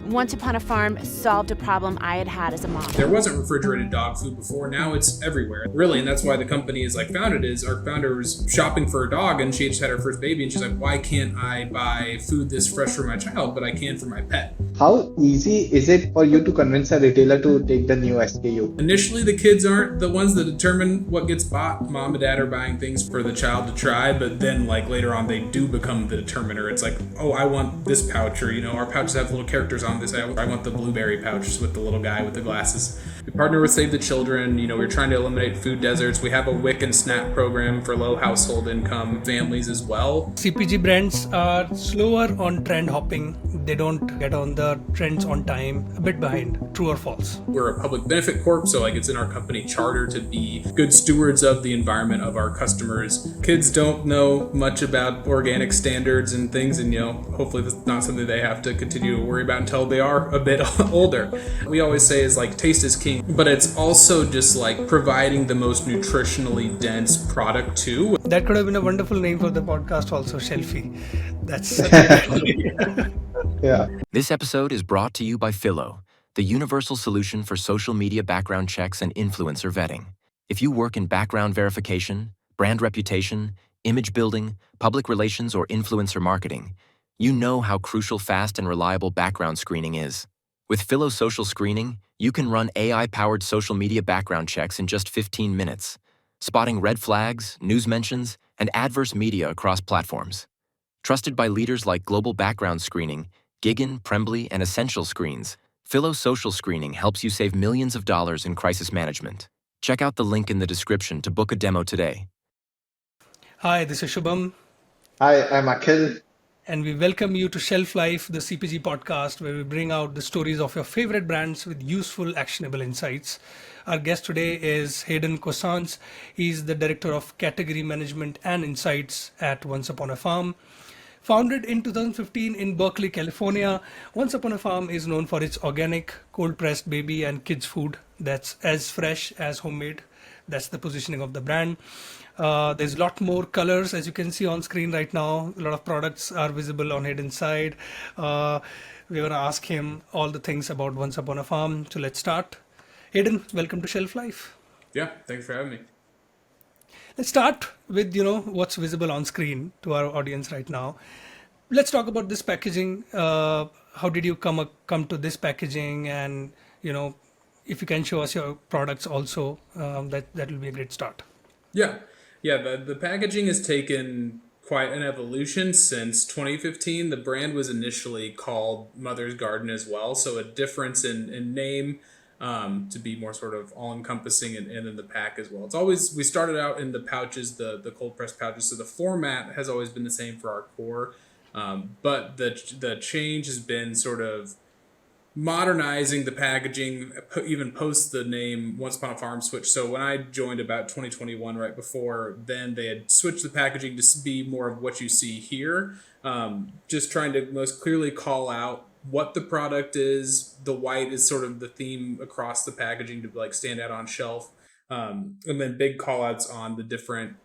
Once Upon a Farm solved a problem I had had as a mom. There wasn't refrigerated dog food before. Now it's everywhere. Really, and that's why the company is like founded is our founder was shopping for a dog and she just had her first baby and she's like, why can't I buy food this fresh for my child, but I can for my pet? How easy is it for you to convince a retailer to take the new SKU? Initially, the kids aren't the ones that determine what gets bought. Mom and dad are buying things for the child to try, but then like later on, they do become the determiner. It's like, oh, I want this pouch, or our pouches have little characters on this. I want the blueberry pouch with the little guy with the glasses. We partner with Save the Children. We're trying to eliminate food deserts. We have a WIC and SNAP program for low household income families as well. CPG brands are slower on trend hopping. They don't get on the trends on time, a bit behind. True or false? We're a public benefit corp, so it's in our company charter to be good stewards of the environment of our customers. Kids don't know much about organic standards and things, and hopefully that's not something they have to continue to worry about until they are a bit older. We always say is like taste is king, but it's also just like providing the most nutritionally dense product too. That could have been a wonderful name for the podcast also, Shelfie. That's Yeah. This episode is brought to you by Phyllo, the universal solution for social media background checks and influencer vetting. If you work in background verification, brand reputation, image building, public relations, or influencer marketing, you know how crucial fast and reliable background screening is. With Phyllo Social Screening, you can run AI-powered social media background checks in just 15 minutes, spotting red flags, news mentions, and adverse media across platforms. Trusted by leaders like Global Background Screening, Gigan, Prembly, and Essential Screens, Phyllo Social Screening helps you save millions of dollars in crisis management. Check out the link in the description to book a demo today. Hi, this is Shubham, Hi, I'm Akhil. and we welcome you to ShelfLife, the CPG podcast, where we bring out the stories of your favorite brands with useful, actionable insights. Our guest today is Hayden Coussens. He's the Director of Category Management and Insights at Once Upon a Farm. Founded in 2015 in Berkeley, California, Once Upon a Farm is known for its organic, cold-pressed baby and kids food that's as fresh as homemade. That's the positioning of the brand. There's a lot more colors, as you can see on screen right now. A lot of products are visible on Hayden's side. We're going to ask him all the things about Once Upon a Farm. So let's start. Hayden, welcome to ShelfLife. Yeah, thanks for having me. Let's start with, what's visible on screen to our audience right now. Let's talk about this packaging. How did you come to this packaging? And, if you can show us your products also, that will be a great start. Yeah. The packaging has taken quite an evolution since 2015. The brand was initially called Mother's Garden as well, so a difference in name. To be more sort of all-encompassing and in the pack as well. It's always, we started out in the pouches, the cold-pressed pouches, so the format has always been the same for our core, but the change has been sort of modernizing the packaging, even post the name Once Upon a Farm switch. So when I joined about 2021, right before then, they had switched the packaging to be more of what you see here, just trying to most clearly call out what the product is. The white is sort of the theme across the packaging to like stand out on shelf. And then big call outs on the different,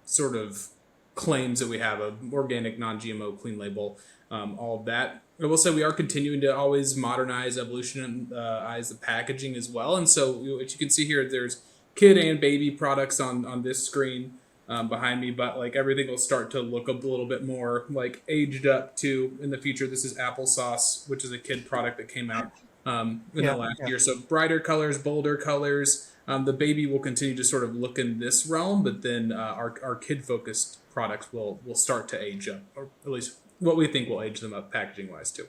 sort of claims that we have of organic, non-GMO, clean label, all of that. I will say we are continuing to always modernize, evolutionize the packaging as well. And so what you can see here, there's kid and baby products on this screen behind me, but like everything will start to look a little bit more like aged up too in the future. This is applesauce, which is a kid product that came out the last year. So brighter colors, bolder colors. The baby will continue to sort of look in this realm, but then our kid focused products will start to age up, or at least what we think will age them up packaging wise too.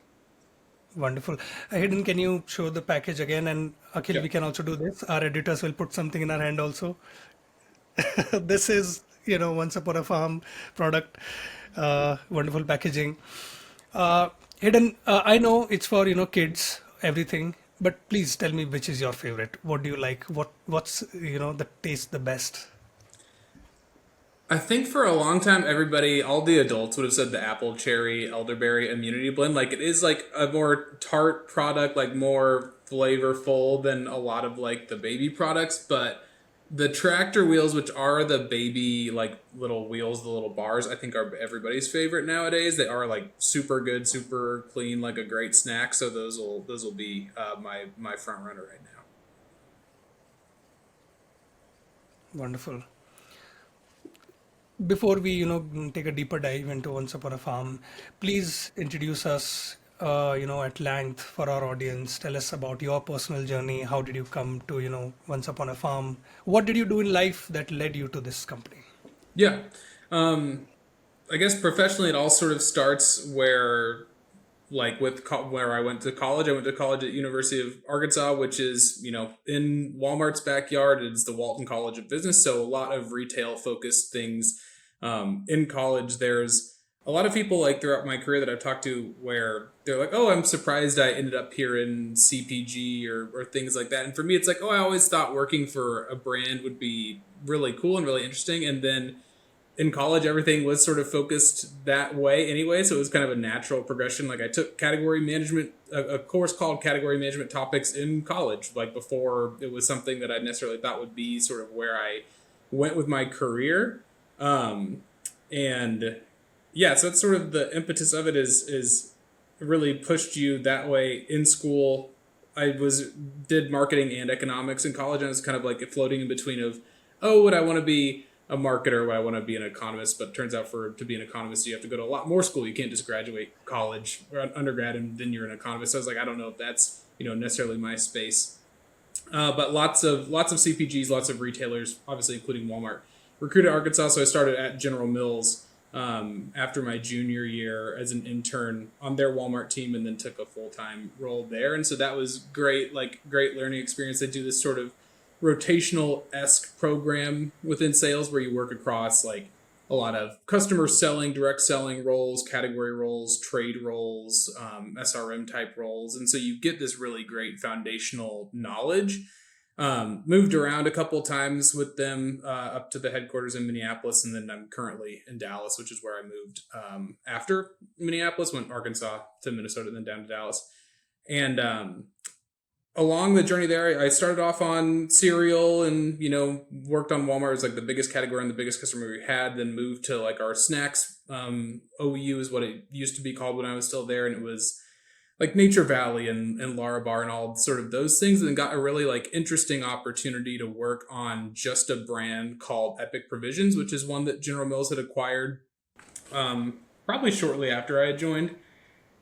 Wonderful. Hayden, can you show the package again? And Akhil, we can also do this. Our editors will put something in our hand also. This is, Once Upon a Farm product. Wonderful packaging. Hayden, I know it's for, kids, everything, but please tell me which is your favorite. What do you like? What's, that tastes the best? I think for a long time, all the adults would have said the apple, cherry, elderberry immunity blend. Like it is like a more tart product, like more flavorful than a lot of like the baby products. But The tractor wheels, which are the baby like little wheels, the little bars, I think are everybody's favorite nowadays. They are like super good, super clean, like a great snack. So those will be my front runner right now. Wonderful. Before we, take a deeper dive into Once Upon a Farm, please introduce us, at length for our audience. Tell us about your personal journey. How did you come to, Once Upon a Farm? What did you do in life that led you to this company? Yeah. I guess professionally, it all sort of starts where, like where I went to college. I went to college at University of Arkansas, which is in Walmart's backyard. It's the Walton College of Business, so a lot of retail focused things. In college, there's a lot of people like throughout my career that I've talked to where they're like, "Oh, I'm surprised I ended up here in CPG or things like that." And for me, it's like, "Oh, I always thought working for a brand would be really cool and really interesting," and then in college, everything was sort of focused that way anyway. So it was kind of a natural progression. Like I took category management, a course called Category Management Topics in college, like before it was something that I necessarily thought would be sort of where I went with my career. And yeah, so that's sort of the impetus of it is really pushed you that way in school. I did marketing and economics in college, and I was kind of like floating in between of, oh, would I want to be a marketer, would I want to be an economist? But it turns out to be an economist, you have to go to a lot more school. You can't just graduate college or undergrad and then you're an economist. So I was like, I don't know if that's necessarily my space. But lots of CPGs, lots of retailers, obviously including Walmart, recruited Arkansas. So I started at General Mills after my junior year as an intern on their Walmart team, and then took a full-time role there. And so that was great learning experience. They do this sort of rotational-esque program within sales where you work across like a lot of customer selling, direct selling roles, category roles, trade roles, SRM type roles. And so you get this really great foundational knowledge. Moved around a couple times with them up to the headquarters in Minneapolis, and then I'm currently in Dallas, which is where I moved after Minneapolis, went Arkansas to Minnesota, then down to Dallas. And along the journey there, I started off on cereal and, worked on Walmart as like the biggest category and the biggest customer we had, then moved to like our snacks. OU is what it used to be called when I was still there. And it was like Nature Valley and Larabar and all sort of those things. And then got a really like interesting opportunity to work on just a brand called Epic Provisions, which is one that General Mills had acquired probably shortly after I had joined.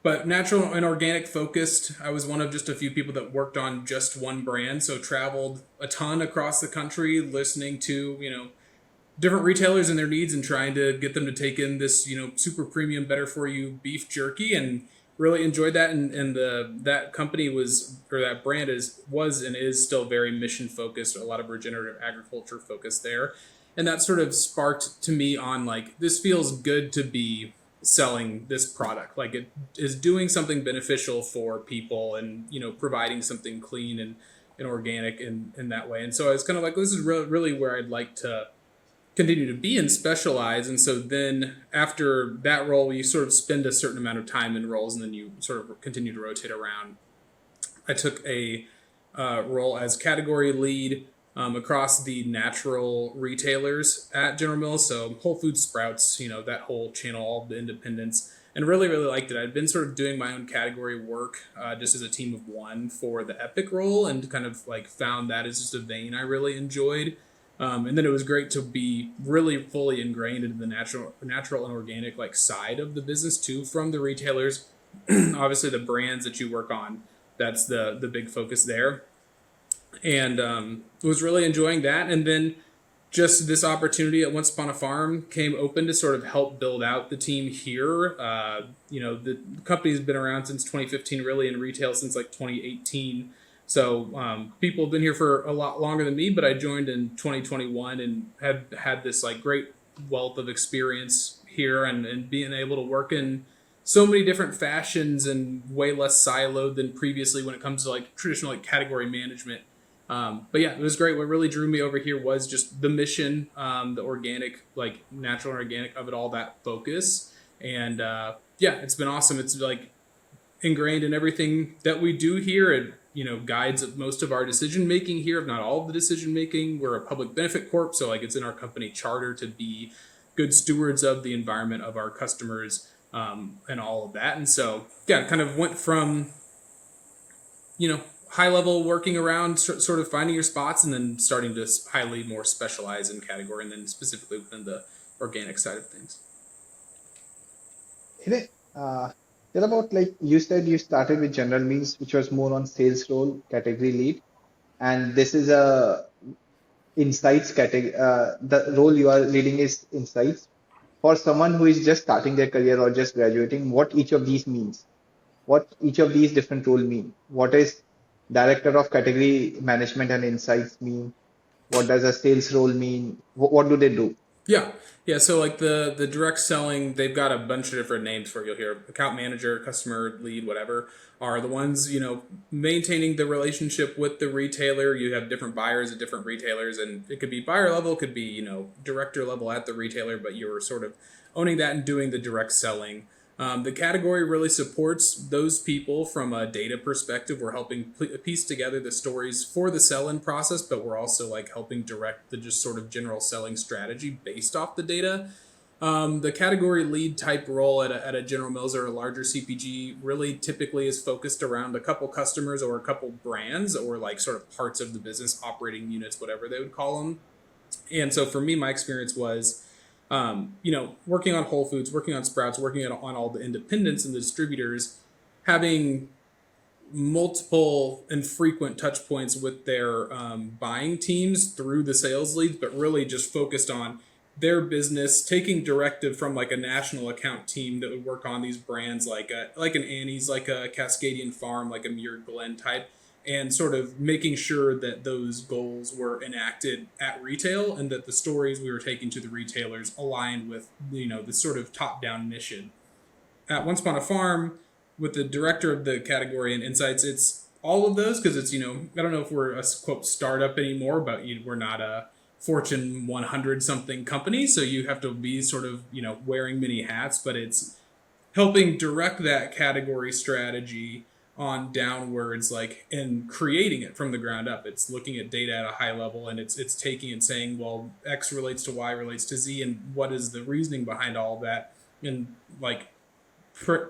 But natural and organic focused. I was one of just a few people that worked on just one brand. So traveled a ton across the country, listening to, different retailers and their needs and trying to get them to take in this, super premium, better for you beef jerky, and really enjoyed that. And that company that brand was and is still very mission focused, a lot of regenerative agriculture focused there. And that sort of sparked to me on like, this feels good to be selling this product. Like it is doing something beneficial for people and, providing something clean and organic in that way. And so I was kind of like, this is really where I'd like to continue to be and specialize. And so then after that role, you sort of spend a certain amount of time in roles and then you sort of continue to rotate around. I took a role as category lead across the natural retailers at General Mills. So Whole Foods, Sprouts, that whole channel, all the independents, and really, really liked it. I'd been sort of doing my own category work just as a team of one for the Epic role, and kind of like found that as just a vein I really enjoyed. And then it was great to be really fully ingrained into the natural and organic like side of the business too, from the retailers. Obviously the brands that you work on, that's the big focus there. And was really enjoying that. And then just this opportunity at Once Upon a Farm came open to sort of help build out the team here. The company's been around since 2015, really in retail since like 2018. So people have been here for a lot longer than me, but I joined in 2021 and had this like great wealth of experience here and being able to work in so many different fashions and way less siloed than previously when it comes to like traditional like category management. But yeah, it was great. What really drew me over here was just the mission, the organic, like natural and organic of it all, that focus. And yeah, it's been awesome. It's like ingrained in everything that we do here. It guides most of our decision making here, if not all of the decision making. We're a public benefit corp, so like it's in our company charter to be good stewards of the environment of our customers, and all of that. And so yeah, kind of went from high level working around sort of finding your spots, and then starting to highly more specialize in category, and then specifically within the organic side of things. Hey, tell about, like you said, you started with General Meals, which was more on sales role, category lead, and this is a insights category. The role you are leading is insights. For someone who is just starting their career or just graduating, what each of these means, what each of these different roles mean. What is director of category management and insights mean? What does a sales role mean? What do they do? Yeah. So like the direct selling, they've got a bunch of different names for it. You'll hear account manager, customer lead, whatever, are the ones maintaining the relationship with the retailer. You have different buyers at different retailers, and it could be buyer level, could be director level at the retailer, but you're sort of owning that and doing the direct selling. The category really supports those people from a data perspective. We're helping piece together the stories for the sell-in process, but we're also like helping direct the just sort of general selling strategy based off the data. The category lead type role at a General Mills or a larger CPG really typically is focused around a couple customers or a couple brands, or like sort of parts of the business, operating units, whatever they would call them. And so for me, my experience was working on Whole Foods, working on Sprouts, working on all the independents and the distributors, having multiple and frequent touch points with their buying teams through the sales leads, but really just focused on their business, taking directive from like a national account team that would work on these brands like an Annie's, like a Cascadian Farm, like a Muir Glen type, and sort of making sure that those goals were enacted at retail, and that the stories we were taking to the retailers aligned with the sort of top-down mission. At Once Upon a Farm, with the director of the category and insights, it's all of those, because it's I don't know if we're a quote startup anymore, but we're not a Fortune 100 something company, so you have to be sort of wearing many hats, but it's helping direct that category strategy on downwards, like, and creating it from the ground up. It's looking at data at a high level, and it's taking and saying, well, X relates to Y relates to Z, and what is the reasoning behind all that, and like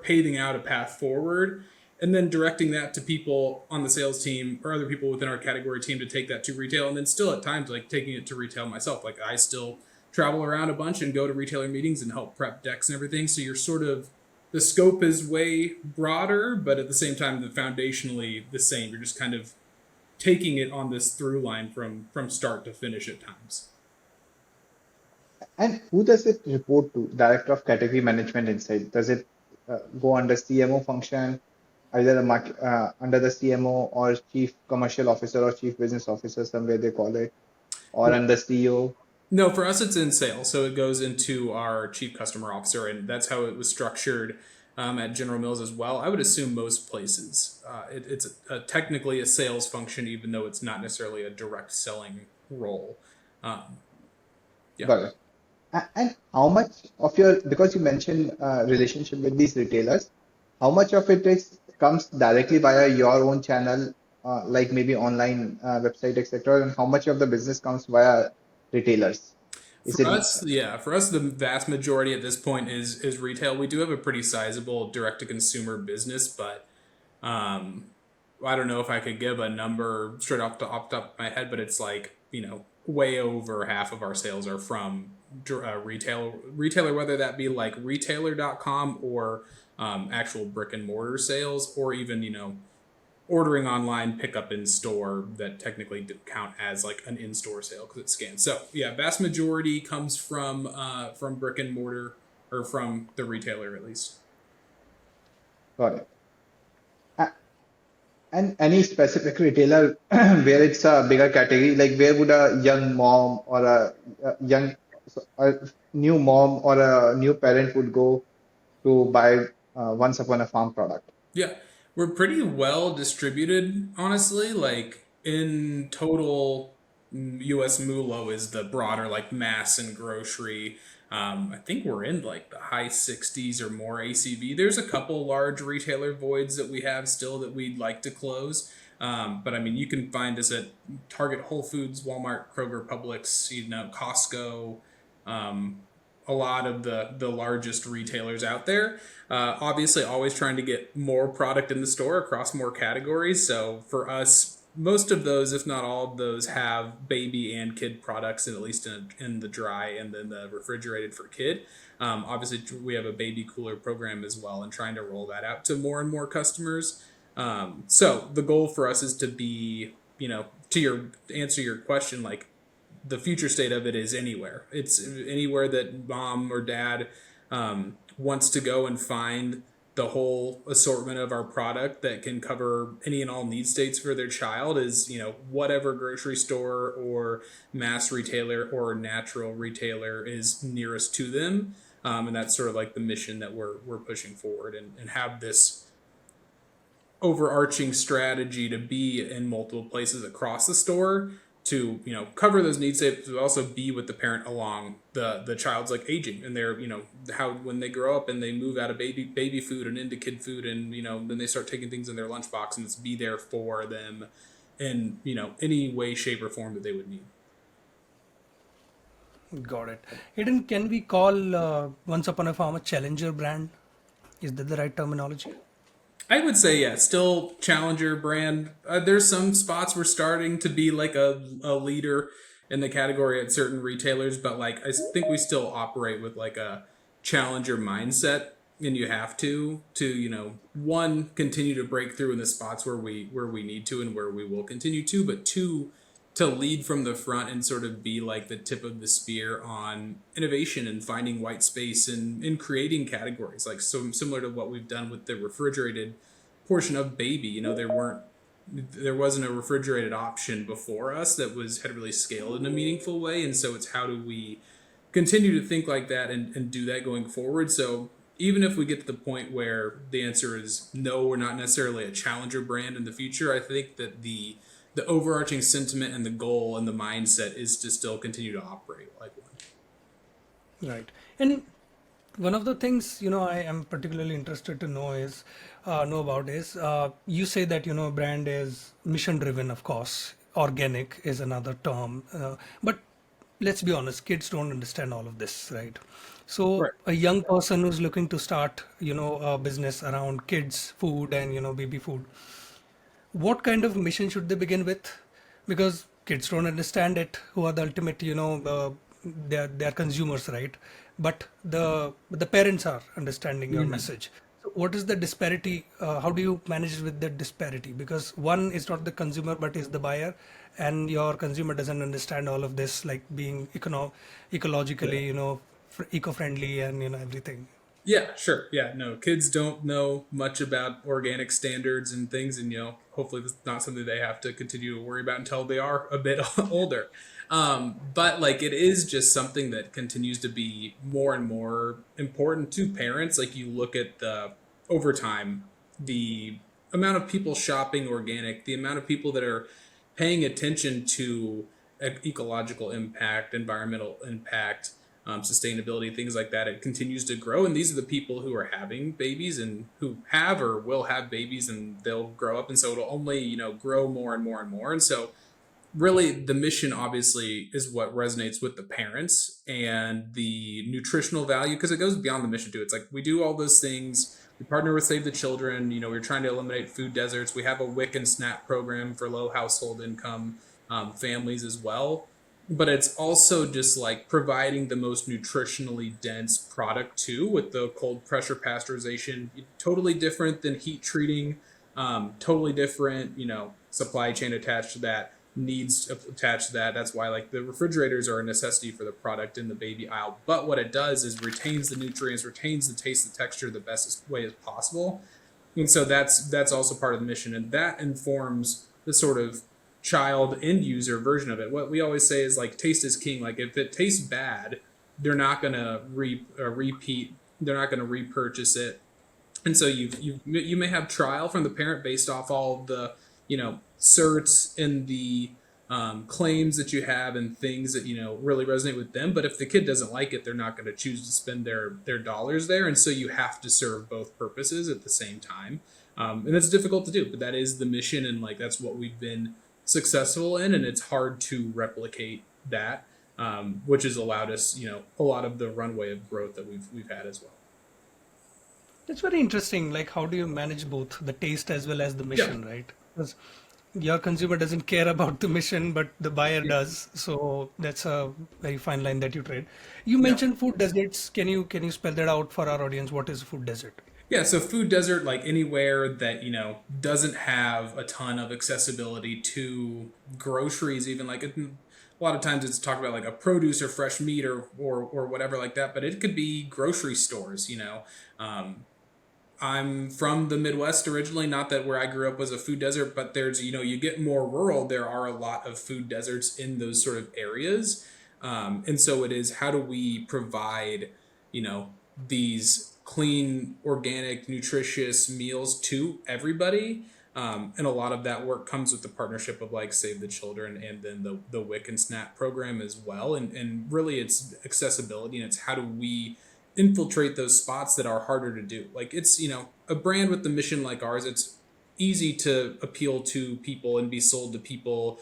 paving out a path forward, and then directing that to people on the sales team or other people within our category team to take that to retail, and then still at times like taking it to retail myself. Like I still travel around a bunch and go to retailer meetings and help prep decks and everything. So you're sort of, the scope is way broader, but at the same time, the foundationally the same. You're just kind of taking it on this through line from start to finish at times. And who does it report to? Director of Category Management Insight. Does it go under CMO function, either under the CMO or Chief Commercial Officer or Chief Business Officer, somewhere they call it, or under CEO? No, for us, it's in sales. So it goes into our Chief Customer Officer, and that's how it was structured at General Mills as well. I would assume most places. It's technically a sales function, even though it's not necessarily a direct selling role. Yeah. Got it. And how much of your, because you mentioned relationship with these retailers, how much of it comes directly via your own channel, like maybe online website, etc., and how much of the business comes via retailers? For us, the vast majority at this point is retail. We do have a pretty sizable direct-to-consumer business, but I don't know if I could give a number straight off the top of my head, but it's like, way over half of our sales are from retailer, whether that be like retailer.com or actual brick and mortar sales, or even, ordering online, pickup in store that technically count as like an in-store sale because it's scanned. So yeah, vast majority comes from brick and mortar, or from the retailer at least. Got it. And any specific retailer where it's a bigger category, like where would a young mom or a new mom or a new parent would go to buy Once Upon a Farm product? Yeah, we're pretty well distributed, honestly. Like in total, U.S. MULO is the broader like mass and grocery. I think we're in like the high 60s or more ACV. There's a couple large retailer voids that we have still that we'd like to close. But I mean, you can find us at Target, Whole Foods, Walmart, Kroger, Publix, Costco, a lot of the largest retailers out there. Obviously, always trying to get more product in the store across more categories. So for us, most of those, if not all of those, have baby and kid products, and at least in the dry and then the refrigerated for kid. Obviously, we have a baby cooler program as well, and trying to roll that out to more and more customers. So the goal for us is to be, to answer your question, like the future state of it is anywhere. It's anywhere that mom or dad wants to go and find the whole assortment of our product that can cover any and all need states for their child is, whatever grocery store or mass retailer or natural retailer is nearest to them. And that's sort of like the mission that we're pushing forward, and have this overarching strategy to be in multiple places across the store to cover those needs states, but also be with the parent along the child's like aging and their how when they grow up and they move out of baby food and into kid food, and then they start taking things in their lunchbox, and it's be there for them in any way, shape, or form that they would need. Got it. Hayden, can we call Once Upon a Farm a challenger brand? Is that the right terminology? I would say, yeah, still challenger brand. There's some spots we're starting to be like a leader in the category at certain retailers, but like I think we still operate with like a challenger mindset, and you have to one, continue to break through in the spots where we need to and where we will continue to, but two, to lead from the front and sort of be like the tip of the spear on innovation and finding white space and in creating categories, like so similar to what we've done with the refrigerated portion of baby. There wasn't a refrigerated option before us that had really scaled in a meaningful way, and so it's how do we continue to think like that and do that going forward. So even if we get to the point where the answer is no, we're not necessarily a challenger brand in the future, I think that the overarching sentiment and the goal and the mindset is to still continue to operate like one. Right. And one of the things I am particularly interested to know about is you say that brand is mission driven. Of course, organic is another term, but let's be honest, kids don't understand all of this, right? So Right. a young person who's looking to start a business around kids food and baby food, what kind of mission should they begin with? Because kids don't understand it, who are the ultimate they're consumers, right? But the parents are understanding your message. So what is the disparity? How do you manage with the disparity? Because one is not the consumer but is the buyer, and your consumer doesn't understand all of this, like being ecologically eco-friendly and everything. Yeah, sure. Yeah, no, kids don't know much about organic standards and things, and hopefully that's not something they have to continue to worry about until they are a bit older. But like it is just something that continues to be more and more important to parents. Like you look at over time, the amount of people shopping organic, the amount of people that are paying attention to ecological impact, environmental impact, sustainability, things like that, it continues to grow. And these are the people who are having babies and who have or will have babies, and they'll grow up. And so it'll only, grow more and more and more. And so really the mission obviously is what resonates with the parents, and the nutritional value, because it goes beyond the mission too. It's like we do all those things. We partner with Save the Children. We're trying to eliminate food deserts. We have a WIC and SNAP program for low household income families as well. But it's also just like providing the most nutritionally dense product too, with the cold pressure pasteurization, totally different than heat treating, totally different, supply chain attached to that, needs attached to that. That's why like the refrigerators are a necessity for the product in the baby aisle. But what it does is retains the nutrients, retains the taste, the texture the best way as possible. And so that's also part of the mission, and that informs the sort of child end user version of it. What we always say is like taste is king. Like if it tastes bad, they're not gonna repeat. They're not gonna repurchase it. And so you may have trial from the parent based off all the certs and the claims that you have and things that really resonate with them. But if the kid doesn't like it, they're not going to choose to spend their dollars there, and so you have to serve both purposes at the same time. And it's difficult to do, but that is the mission, and like that's what we've been successful in, and it's hard to replicate that, which has allowed us a lot of the runway of growth that we've had as well. That's very interesting. Like, how do you manage both the taste as well as the mission, right? Because your consumer doesn't care about the mission, but the buyer does. So that's a very fine line that you trade. You mentioned food deserts. Can you spell that out for our audience? What is food desert? Yeah, so food desert, like anywhere that doesn't have a ton of accessibility to groceries, even like a lot of times it's talked about like a produce or fresh meat or whatever like that, but it could be grocery stores. I'm from the Midwest originally, not that where I grew up was a food desert, but there's, you get more rural, there are a lot of food deserts in those sort of areas. And so it is, how do we provide, these clean, organic, nutritious meals to everybody? And a lot of that work comes with the partnership of like Save the Children and then the WIC and SNAP program as well. And really it's accessibility, and it's how do we infiltrate those spots that are harder to do. Like it's, a brand with the mission like ours, it's easy to appeal to people and be sold to people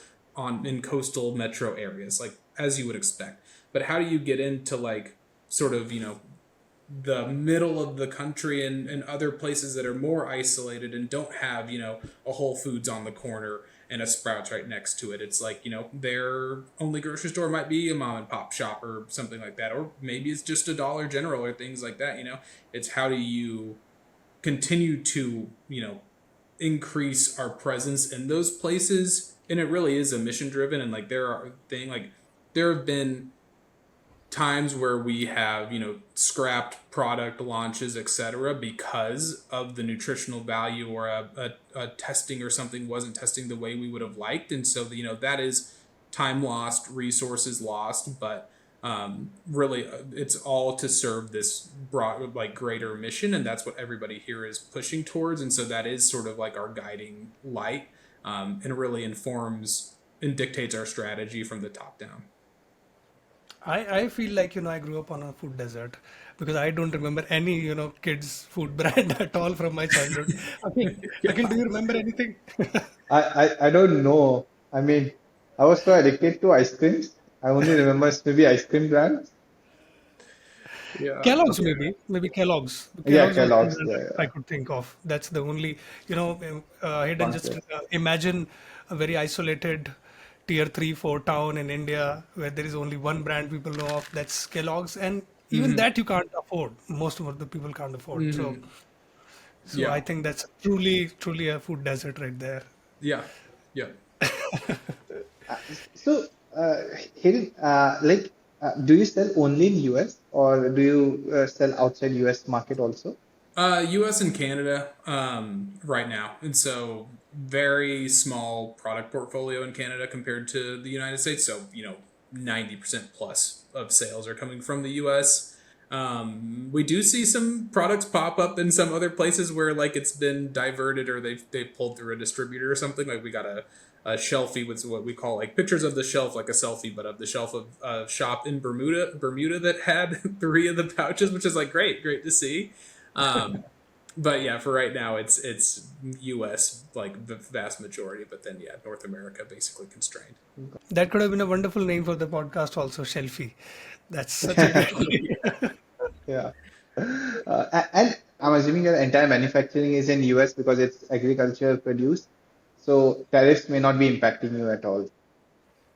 in coastal metro areas, like as you would expect. But how do you get into like sort of, the middle of the country and other places that are more isolated and don't have, a Whole Foods on the corner and a Sprouts right next to it? It's like, their only grocery store might be a mom and pop shop or something like that. Or maybe it's just a Dollar General or things like that. It's how do you continue to, increase our presence in those places? And it really is a mission driven. And like there have been times where we have, scrapped product launches, etc., because of the nutritional value or a testing or something wasn't testing the way we would have liked. And so, that is time lost, resources lost, but really it's all to serve this broad, like greater mission. And that's what everybody here is pushing towards. And so that is sort of like our guiding light, and really informs and dictates our strategy from the top down. I feel like, I grew up on a food desert because I don't remember any, kids food brand at all from my childhood. Akhil, do you remember anything? I don't know. I mean, I was so addicted to ice creams. I only remember maybe ice cream brands. Yeah. Kellogg's, maybe Kellogg's. Yeah, Kellogg's was the Kellogg's. brand Yeah, that I could think of. That's the only, hidden. one Just place. imagine a very isolated tier 3, 4 town in India where there is only one brand people know of. That's Kellogg's, and even that you can't afford. Most of the people can't afford. So Yeah. I think that's truly a food desert right there. Yeah. Yeah. Uh, So, Hayden, do you sell only in US or do you sell outside US market also? US and Canada, right now. And so very small product portfolio in Canada compared to the United States. So, 90% plus of sales are coming from the US. We do see some products pop up in some other places where like it's been diverted or they've pulled through a distributor or something. Like we got a shelfie with what we call like pictures of the shelf, like a selfie, but of the shelf of a shop in Bermuda that had 3 of the pouches, which is like great to see. But yeah, for right now, it's U.S. like the vast majority, but then yeah, North America basically constrained. That could have been a wonderful name for the podcast also, Shelfie. That's such a good name. Yeah. And I'm assuming your entire manufacturing is in US because it's agriculture produced. So tariffs may not be impacting you at all.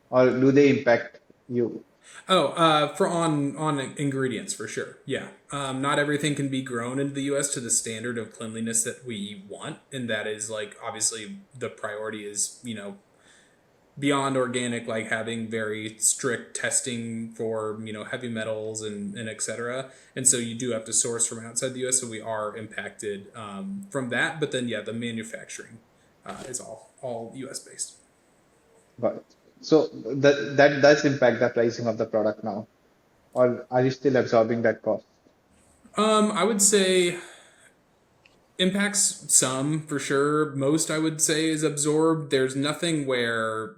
Or do they impact you? Oh, for on ingredients for sure. Yeah, not everything can be grown in the U.S. to the standard of cleanliness that we want, and that is like obviously the priority is beyond organic, like having very strict testing for heavy metals and etc. And so you do have to source from outside the U.S. So we are impacted from that. But then yeah, the manufacturing is all U.S. based. Got it. So that does impact the pricing of the product now. Or are you still absorbing that cost? I would say impacts some for sure. Most I would say is absorbed. There's nothing where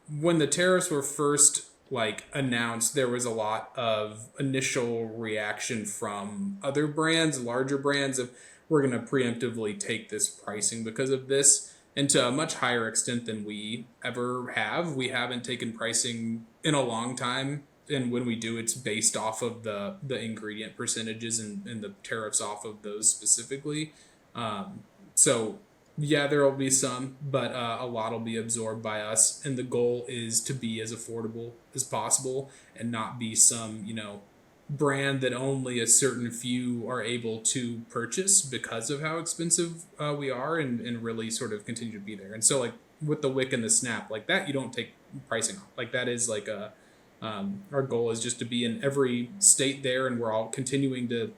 when the tariffs were first like announced, there was a lot of initial reaction from other brands, larger brands, of we're going to preemptively take this pricing because of this, and to a much higher extent than we ever have. We haven't taken pricing in a long time, and when we do, it's based off of the ingredient percentages and the tariffs off of those specifically. So yeah, there will be some, but a lot will be absorbed by us. And the goal is to be as affordable as possible and not be some, brand that only a certain few are able to purchase because of how expensive we are, and really sort of continue to be there. And so, like, with the wick and the snap, like that, you don't take pricing off. Like, that is like our goal is just to be in every state there, and we're all continuing to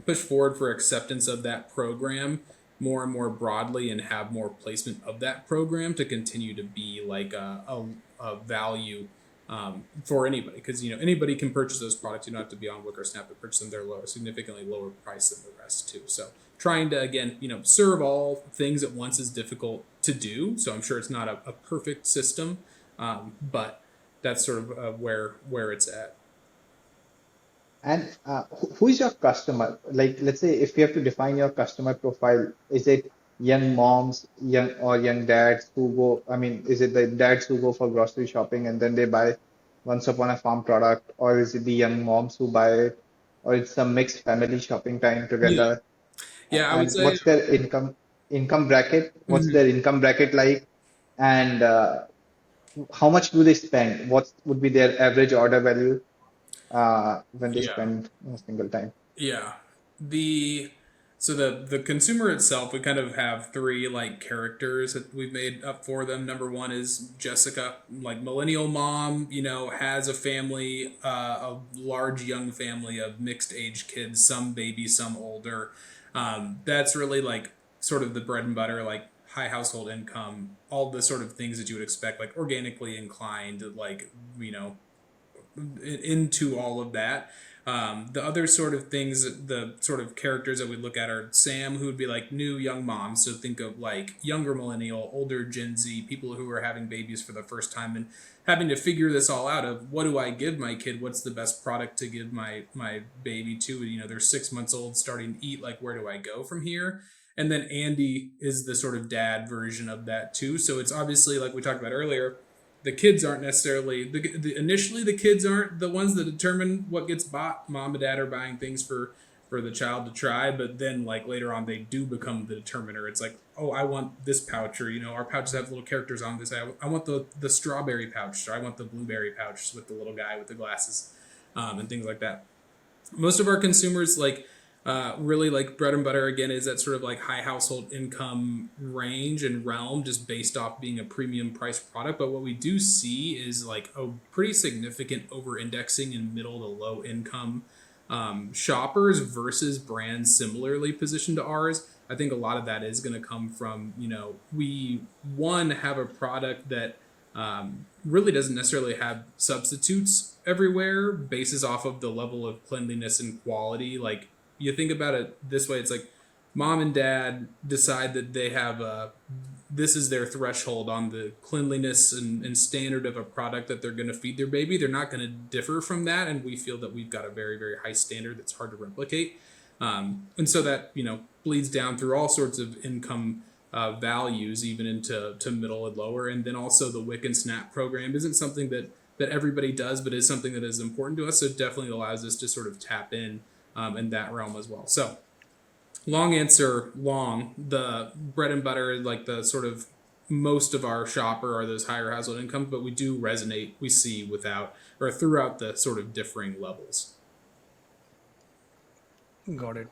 push forward for acceptance of that program more and more broadly, and have more placement of that program to continue to be like a value for anybody, because anybody can purchase those products. You don't have to be on Wick or Snap to purchase them. They're lower, significantly lower price than the rest too. So trying to, again, serve all things at once is difficult to do. So I'm sure it's not a perfect system, but that's sort of where it's at. And who is your customer? Like, let's say if you have to define your customer profile, is it young moms, young dads who go, I mean, is it the dads who go for grocery shopping and then they buy Once Upon a Farm product, or is it the young moms who buy it, or it's a mixed family shopping time Yeah, together? yeah, I would And say. what's their income bracket? What's Mhm. their income bracket like? And how much do they spend? What would be their average order value when they Yeah. spend a single time? Yeah. The so the consumer itself, we kind of have three like characters that we've made up for them. Number one is Jessica, like millennial mom, has a family, a large young family of mixed age kids, some babies, some older. That's really like sort of the bread and butter, like high household income, all the sort of things that you would expect, like organically inclined, like, into all of that. The other sort of things, the sort of characters that we look at are Sam, who would be like new young moms. So think of like younger millennial, older Gen Z, people who are having babies for the first time and having to figure this all out of what do I give my kid? What's the best product to give my baby to? They're 6 months old, starting to eat. Like, where do I go from here? And then Andy is the sort of dad version of that too. So it's obviously, like we talked about earlier, the kids aren't necessarily initially the kids aren't the ones that determine what gets bought. Mom and dad are buying things for the child to try, but then like later on they do become the determiner. It's like, oh, I want this pouch, or our pouches have little characters on this. I want the strawberry pouch, or I want the blueberry pouch with the little guy with the glasses, and things like that. Most of our consumers like really like bread and butter, again, is that sort of like high household income range and realm, just based off being a premium price product. But what we do see is like a pretty significant over indexing in middle to low income shoppers versus brands similarly positioned to ours. I think a lot of that is going to come from, we have a product that really doesn't necessarily have substitutes everywhere, bases off of the level of cleanliness and quality. Like, you think about it this way, it's like mom and dad decide that they have this is their threshold on the cleanliness and standard of a product that they're going to feed their baby. They're not going to differ from that, and we feel that we've got a very, very high standard that's hard to replicate. And so that bleeds down through all sorts of income values, even into middle and lower. And then also the Wick and Snap program isn't something that everybody does, but is something that is important to us. So it definitely allows us to sort of tap in that realm as well. So long answer, long. The bread and butter, like the sort of most of our shopper are those higher household incomes, but we do resonate, we see without or throughout the sort of differing levels. Got it.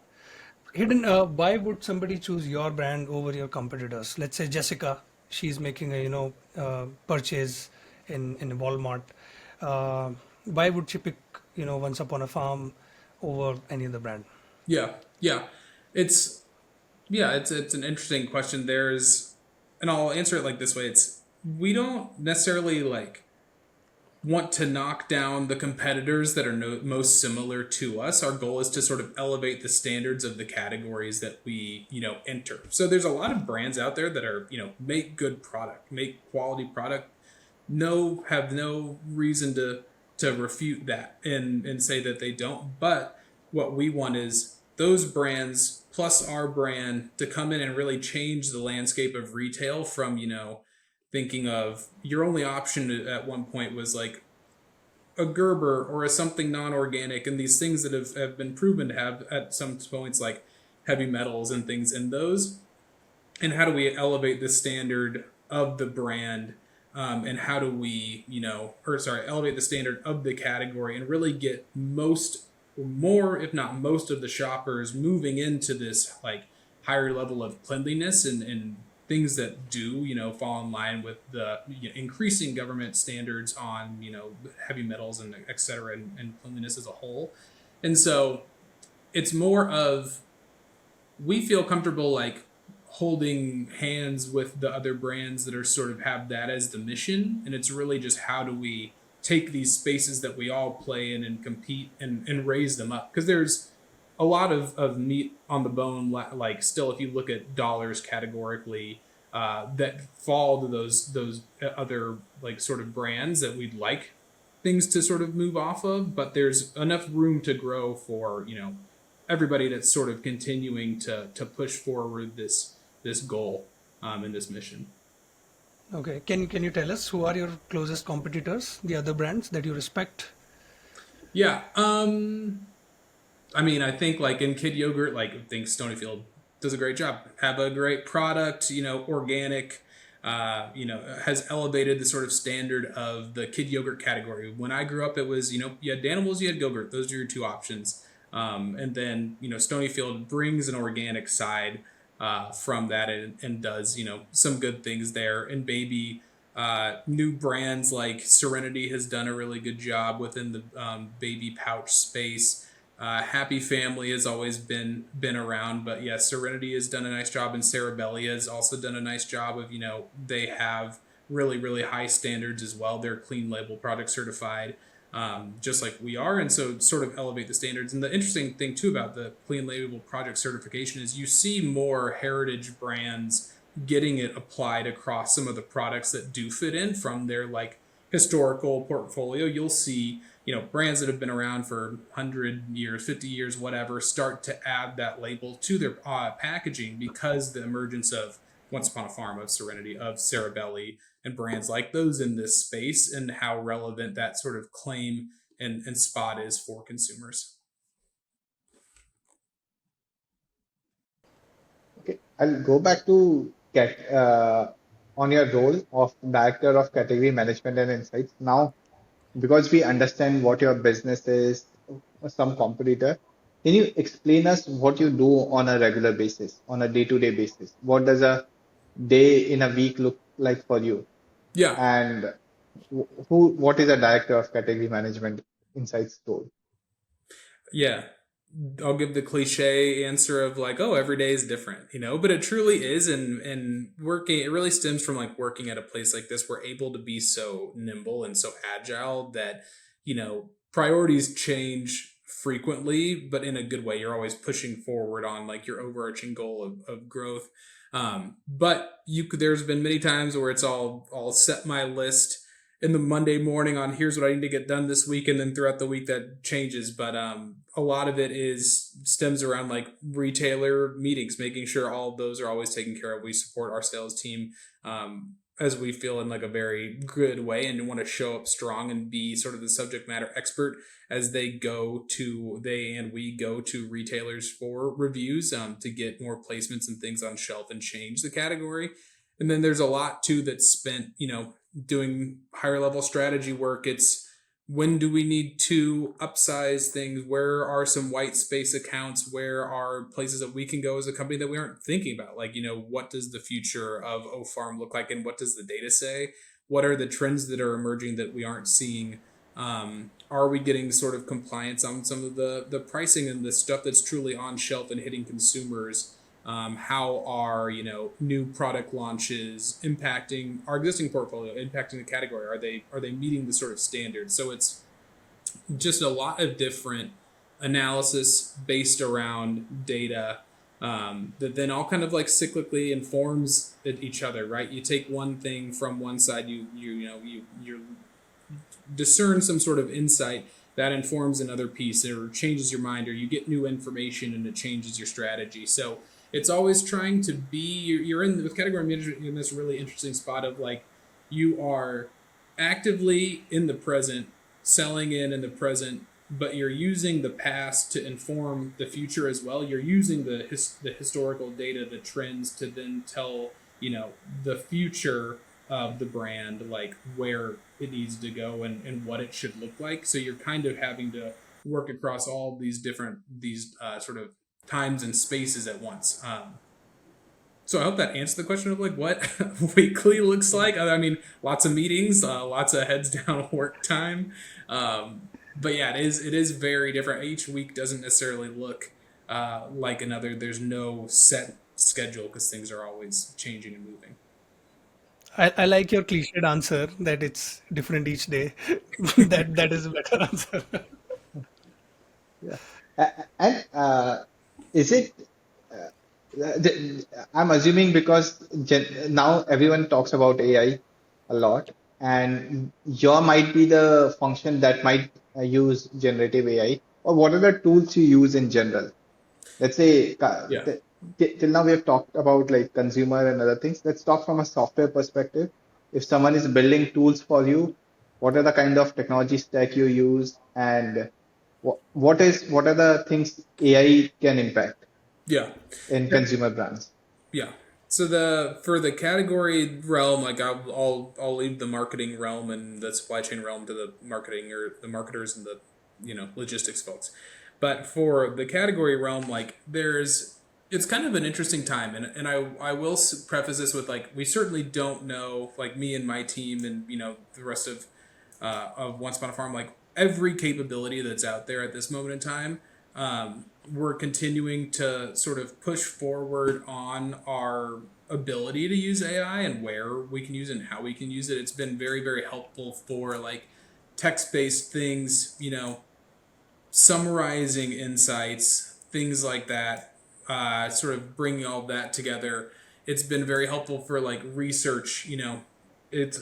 Hidden, why would somebody choose your brand over your competitors? Let's say Jessica, she's making a purchase in Walmart. Why would she pick Once Upon a Farm over any other brand? Yeah, yeah, it's it's an interesting question. And I'll answer it like this way: it's we don't necessarily like want to knock down the competitors that are most similar to us. Our goal is to sort of elevate the standards of the categories that we, enter. So there's a lot of brands out there that are, make good product, make quality product, have no reason to refute that and say that they don't. But what we want is those brands plus our brand to come in and really change the landscape of retail from, thinking of your only option at one point was like a Gerber or a something non-organic, and these things that have been proven to have at some points like heavy metals and things in those. And how do we elevate the standard of the brand, and how do we, elevate the standard of the category and really get more, if not most of the shoppers moving into this like higher level of cleanliness and things that do, fall in line with the increasing government standards on, heavy metals and et cetera, and cleanliness as a whole. And so it's more of, we feel comfortable like holding hands with the other brands that are sort of have that as the mission. And it's really just how do we take these spaces that we all play in and compete and raise them up? Because there's a lot of meat on the bone, like still, if you look at dollars categorically, that fall to those other like sort of brands that we'd like things to sort of move off of, but there's enough room to grow for, everybody that's sort of continuing to push forward this goal, and this mission. Okay, can you tell us who are your closest competitors, the other brands that you respect? Yeah, I mean, I think like in kid yogurt, like I think Stonyfield does a great job. Have a great product, organic, has elevated the sort of standard of the kid yogurt category. When I grew up, it was, you had Danimals, you had Go-Gurt. Those are your two options. And then, Stonyfield brings an organic side from that and does, some good things there. And baby, new brands like Serenity has done a really good job within the baby pouch space. Happy Family has always been around, but yeah, Serenity has done a nice job, and Cerebelli has also done a nice job of, they have really, really high standards as well. They're clean label product certified, just like we are, and so sort of elevate the standards. And the interesting thing too about the clean label product certification is you see more heritage brands getting it applied across some of the products that do fit in from their like historical portfolio. You'll see, brands that have been around for 100 years, 50 years, whatever, start to add that label to their packaging because the emergence of Once Upon a Farm, of Serenity, of Cerebelli, and brands like those in this space, and how relevant that sort of claim and spot is for consumers. Okay, I'll go back to on your role of Director of Category Management and Insights. Now, because we understand what your business is, some competitor, can you explain us what you do on a regular basis, on a day-to-day basis? What does a day in a week look like for you? Yeah. And what is a Director of Category Management Insights role? Yeah. I'll give the cliche answer of like, oh, every day is different, but it truly is. And working, it really stems from like working at a place like this. We're able to be so nimble and so agile that, priorities change frequently, but in a good way. You're always pushing forward on like your overarching goal of growth. But there's been many times where it's I'll set my list in the Monday morning on here's what I need to get done this week, and then throughout the week that changes. But a lot of it stems around like retailer meetings, making sure all of those are always taken care of. We support our sales team as we feel in like a very good way, and want to show up strong and be sort of the subject matter expert as we go to retailers for reviews, to get more placements and things on shelf and change the category. And then there's a lot too that's spent, doing higher level strategy work. It's when do we need to upsize things? Where are some white space accounts? Where are places that we can go as a company that we aren't thinking about? Like, what does the future of O-Farm look like? And what does the data say? What are the trends that are emerging that we aren't seeing? Are we getting sort of compliance on some of the pricing and the stuff that's truly on shelf and hitting consumers? How are new product launches impacting our existing portfolio, impacting the category? Are they meeting the sort of standards? So it's just a lot of different analysis based around data that then all kind of like cyclically informs each other, right? You take one thing from one side, you discern some sort of insight that informs another piece or changes your mind, or you get new information and it changes your strategy. So it's always trying to be, you're in with category management in this really interesting spot of like you are actively in the present, selling in the present, but you're using the past to inform the future as well. You're using the historical data, the trends, to then tell the future of the brand, like where it needs to go and what it should look like. So you're kind of having to work across all these different sort of times and spaces at once. So I hope that answered the question of like what weekly looks like. I mean, lots of meetings, lots of heads down work time. But yeah, it is very different. Each week doesn't necessarily look like another. There's no set schedule because things are always changing and moving. I like your cliched answer that it's different each day. That is a better answer. Yeah. And is it, I'm assuming because now everyone talks about AI a lot, and your might be the function that might use generative AI, or what are the tools you use in general? Let's say Yeah. till now we have talked about like consumer and other things. Let's talk from a software perspective. If someone is building tools for you, what are the kind of technology stack you use, and what are the things AI can impact Yeah. in consumer brands? Yeah. So for the category realm, like I'll leave the marketing realm and the supply chain realm to the marketing or the marketers and the logistics folks. But for the category realm, like it's kind of an interesting time, and I will preface this with like we certainly don't know, like me and my team and the rest of Once Upon a Farm, like every capability that's out there at this moment in time. We're continuing to sort of push forward on our ability to use AI and where we can use it and how we can use it. It's been very, very helpful for like text-based things, summarizing insights, things like that, sort of bringing all that together. It's been very helpful for like research,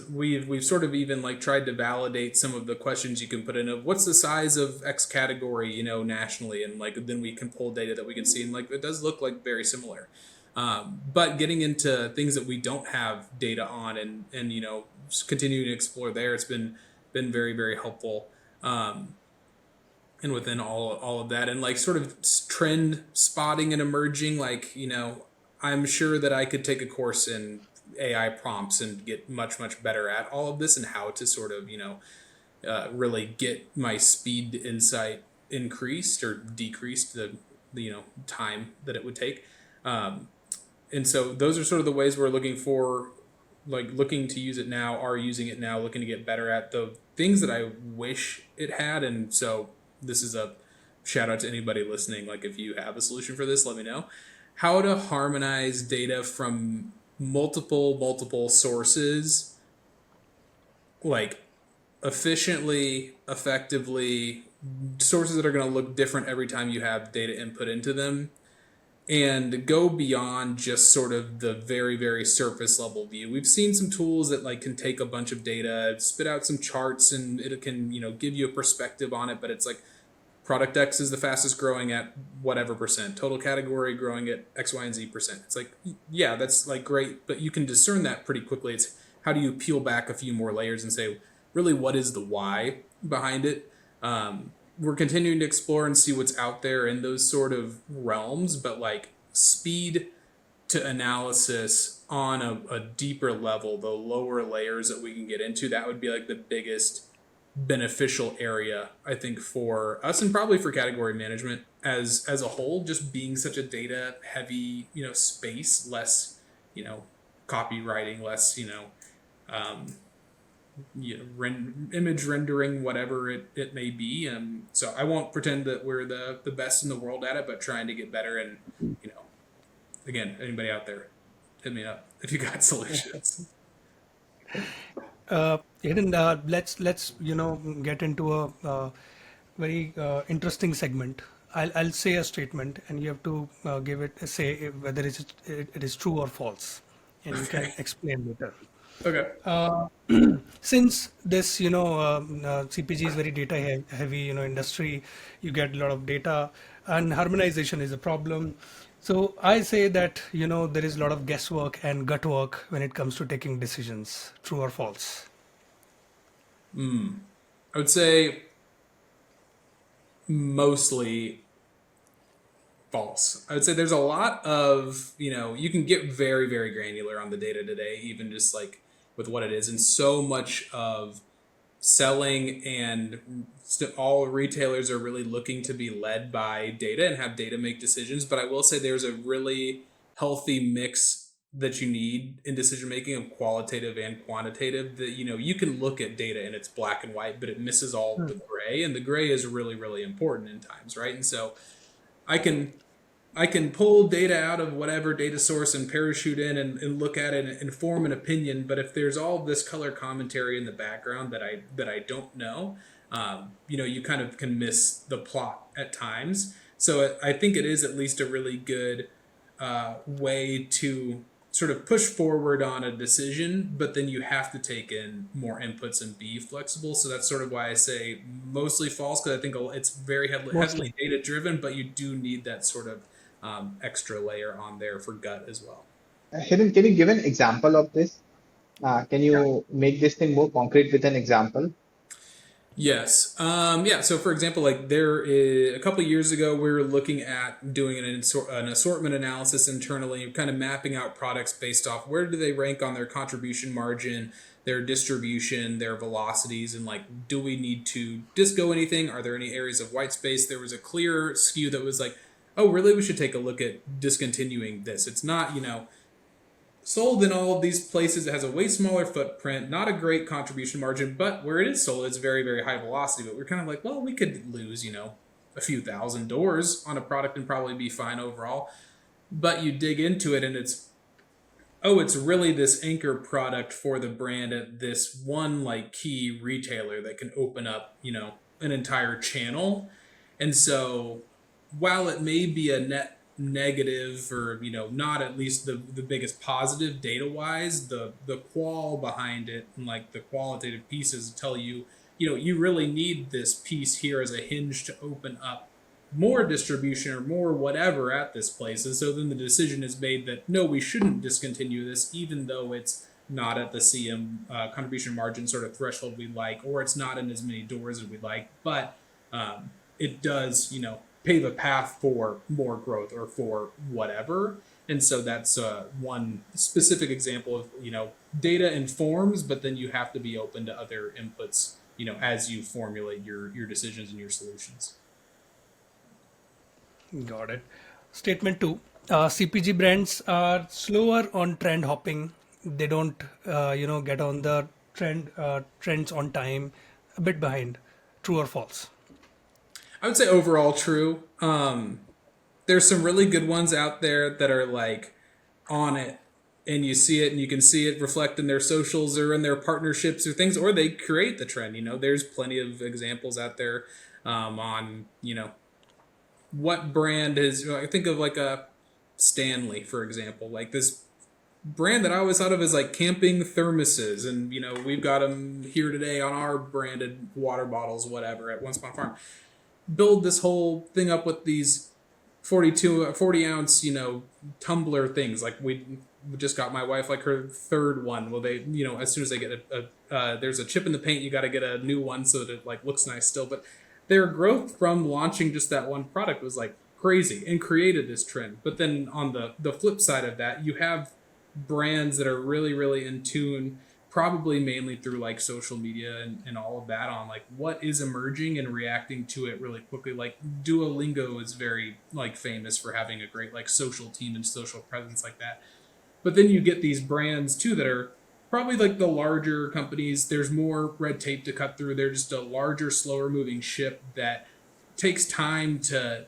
we've sort of even like tried to validate some of the questions you can put in of what's the size of X category, nationally, and like then we can pull data that we can see, and like it does look like very similar. But getting into things that we don't have data on and continuing to explore there, it's been very, very helpful. And within all of that, and like sort of trend spotting and emerging, like I'm sure that I could take a course in AI prompts and get much, much better at all of this and how to sort of really get my speed to insight increased or decreased, the time that it would take. And so those are sort of the ways we're looking to use it now, are using it now, looking to get better at the things that I wish it had. And so this is a shout out to anybody listening. Like if you have a solution for this, let me know. How to harmonize data from multiple sources, like efficiently, effectively, sources that are going to look different every time you have data input into them, and go beyond just sort of the very, very surface level view. We've seen some tools that like can take a bunch of data, spit out some charts, and it can give you a perspective on it, but it's like product X is the fastest growing at whatever percent, total category growing at X, Y, and Z percent. It's like, yeah, that's like great, but you can discern that pretty quickly. It's how do you peel back a few more layers and say, really, what is the why behind it? We're continuing to explore and see what's out there in those sort of realms, but like speed to analysis on a deeper level, the lower layers that we can get into, that would be like the biggest beneficial area, I think, for us and probably for category management as a whole, just being such a data heavy space, less copywriting, less image rendering, whatever it may be. So I won't pretend that we're the best in the world at it, but trying to get better. And again, anybody out there, hit me up if you got solutions. Hayden, let's get into a very interesting segment. I'll say a statement, and you have to give it say whether it is true or false, and you can explain later. Okay. Since this, CPG is very data heavy, industry, you get a lot of data, and harmonization is a problem. So I say that, there is a lot of guesswork and gut work when it comes to taking decisions. True or false? I would say mostly false. I would say there's a lot of, you can get very, very granular on the data today, even just like with what it is. And so much of selling and all retailers are really looking to be led by data and have data make decisions. But I will say there's a really healthy mix that you need in decision making of qualitative and quantitative, that you can look at data and it's black and white, but it misses all the gray, and the gray is really, really important in times, right? And so I can I can pull data out of whatever data source and parachute in and look at it and form an opinion. But if there's all this color commentary in the background that I don't know, you kind of can miss the plot at times. So I think it is at least a really good way to sort of push forward on a decision, but then you have to take in more inputs and be flexible. So that's sort of why I say mostly false, because I think it's very heavily data driven, but you do need that sort of extra layer on there for gut as well. Hidden, can you give an example of this? Can you make this thing more concrete with an example? Yes. Yeah. So, for example, like a couple of years ago, we were looking at doing an assortment analysis internally, kind of mapping out products based off where do they rank on their contribution margin, their distribution, their velocities, and like, do we need to disco anything? Are there any areas of white space? There was a clear SKU that was like, oh, really? We should take a look at discontinuing this. It's not, sold in all of these places. It has a way smaller footprint, not a great contribution margin, but where it is sold, it's very, very high velocity. But we're kind of like, well, we could lose, a few thousand doors on a product and probably be fine overall. But you dig into it and it's really this anchor product for the brand at this one like key retailer that can open up, an entire channel. And so while it may be a net negative or not at least the biggest positive data wise, the qual behind it and like the qualitative pieces tell you you really need this piece here as a hinge to open up more distribution or more whatever at this place. And so then the decision is made that no, we shouldn't discontinue this, even though it's not at the CM contribution margin sort of threshold we like, or it's not in as many doors as we like, but it does pave a path for more growth or for whatever. And so that's one specific example of data informs, but then you have to be open to other inputs as you formulate your decisions and your solutions. Got it. Statement 2. CPG brands are slower on trend hopping. They don't get on the trends on time, a bit behind. True or false? I would say overall true. There's some really good ones out there that are like on it, and you see it and you can see it reflect in their socials or in their partnerships or things, or they create the trend. There's plenty of examples out there on what brand is. I think of like a Stanley, for example, like this brand that I always thought of as like camping thermoses, and we've got them here today on our branded water bottles, whatever, at Once Upon a Farm. Build this whole thing up with these 40 ounce tumbler things. Like we just got my wife like her third one. Well, they as soon as they get there's a chip in the paint, you got to get a new one so that it like looks nice still. But their growth from launching just that one product was like crazy and created this trend. But then on the flip side of that, you have brands that are really, really in tune, probably mainly through like social media and all of that, on like what is emerging and reacting to it really quickly. Like Duolingo is very like famous for having a great like social team and social presence like that. But then you get these brands too that are probably like the larger companies. There's more red tape to cut through. They're just a larger, slower moving ship that takes time to,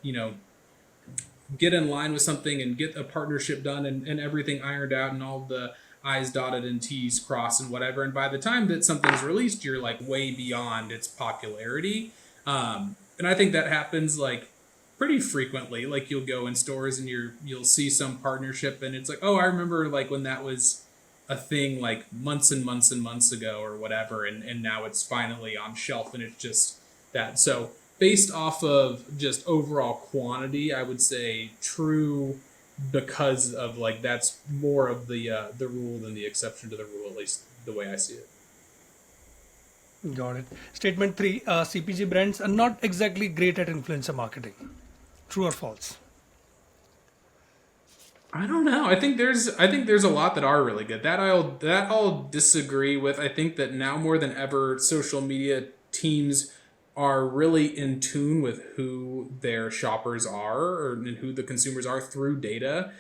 get in line with something and get a partnership done and everything ironed out and all the I's dotted and T's crossed and whatever. And by the time that something's released, you're like way beyond its popularity. And I think that happens like pretty frequently. Like you'll go in stores and you'll see some partnership, and it's like, oh, I remember like when that was a thing like months and months and months ago or whatever, and now it's finally on shelf, and it's just that. So based off of just overall quantity, I would say true, because of like that's more of the rule than the exception to the rule, at least the way I see it. Got it. Statement 3, CPG brands are not exactly great at influencer marketing. True or false? I don't know. I think there's a lot that are really good. That I'll disagree with. I think that now more than ever, social media teams are really in tune with who their shoppers are, and who the consumers are through data.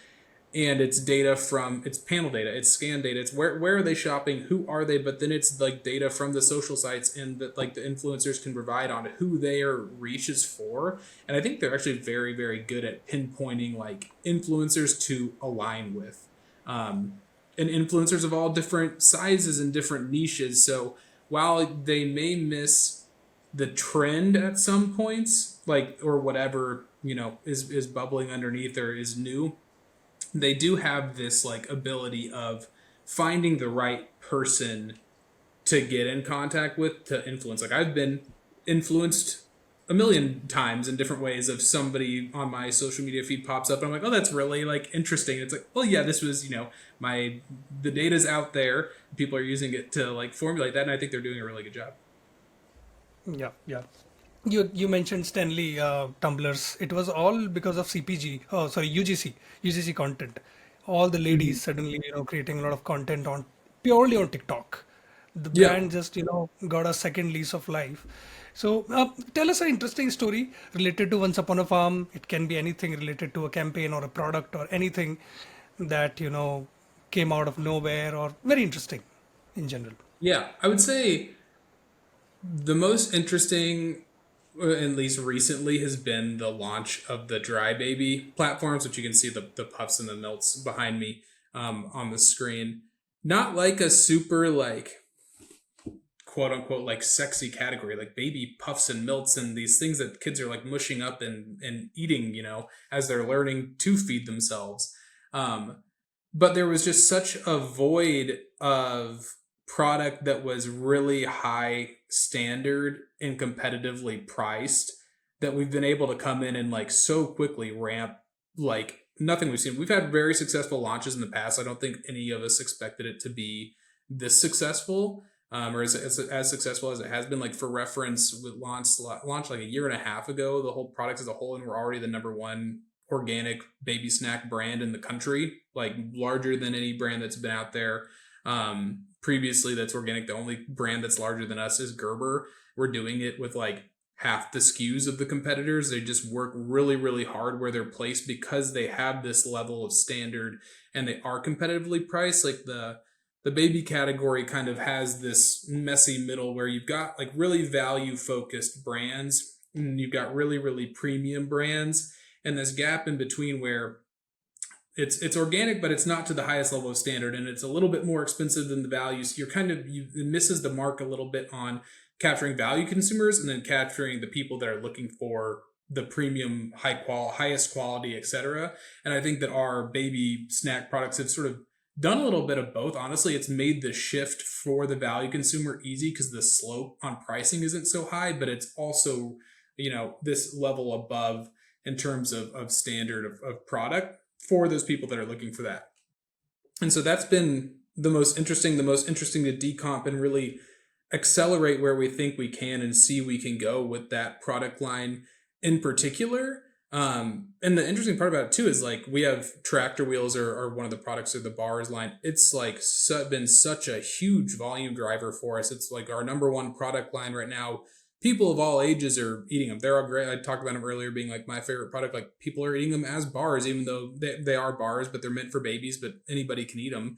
And it's data from, it's panel data, it's scan data, it's where are they shopping, who are they, but then it's like data from the social sites and that like the influencers can provide on who their reach is for. And I think they're actually very, very good at pinpointing like influencers to align with, and influencers of all different sizes and different niches. So while they may miss the trend at some points, like, or whatever, is bubbling underneath or is new, they do have this like ability of finding the right person to get in contact with to influence. Like I've been influenced a million times in different ways of somebody on my social media feed pops up and I'm like, oh, that's really like interesting. It's like, well, yeah, this was, the data's out there. People are using it to like formulate that. And I think they're doing a really good job. Yeah, yeah. You mentioned Stanley tumblers. It was all because of CPG. Oh, sorry, UGC content. All the ladies suddenly, creating a lot of content on purely on TikTok. The Yeah. brand just, got a second lease of life. So, tell us an interesting story related to Once Upon a Farm. It can be anything related to a campaign or a product or anything that, came out of nowhere or very interesting in general. Yeah. I would say the most interesting, at least recently, has been the launch of the Dry Baby platforms, which you can see the puffs and the melts behind me on the screen. Not like a super like quote unquote like sexy category, like baby puffs and melts and these things that kids are like mushing up and eating, as they're learning to feed themselves. But there was just such a void of product that was really high standard and competitively priced that we've been able to come in and like so quickly ramp like nothing we've seen. We've had very successful launches in the past. I don't think any of us expected it to be this successful, or as successful as it has been. Like for reference, we launched like a year and a half ago, the whole product as a whole, and we're already the number one organic baby snack brand in the country, like larger than any brand that's been out there previously that's organic. The only brand that's larger than us is Gerber. We're doing it with like half the SKUs of the competitors. They just work really, really hard where they're placed because they have this level of standard and they are competitively priced. Like the baby category kind of has this messy middle where you've got like really value focused brands and you've got really, really premium brands, and this gap in between where it's organic, but it's not to the highest level of standard, and it's a little bit more expensive than the value. So it misses the mark a little bit on capturing value consumers and then capturing the people that are looking for the premium, highest quality, etc. And I think that our baby snack products have sort of done a little bit of both. Honestly, it's made the shift for the value consumer easy because the slope on pricing isn't so high, but it's also, this level above in terms of standard of product for those people that are looking for that. And so that's been the most interesting to decomp and really accelerate where we think we can and see we can go with that product line in particular. And the interesting part about it too is like we have tractor wheels or one of the products or the bars line. It's like been such a huge volume driver for us. It's like our number one product line right now. People of all ages are eating them. They're all great. I talked about them earlier being like my favorite product. Like people are eating them as bars, even though they are bars, but they're meant for babies, but anybody can eat them.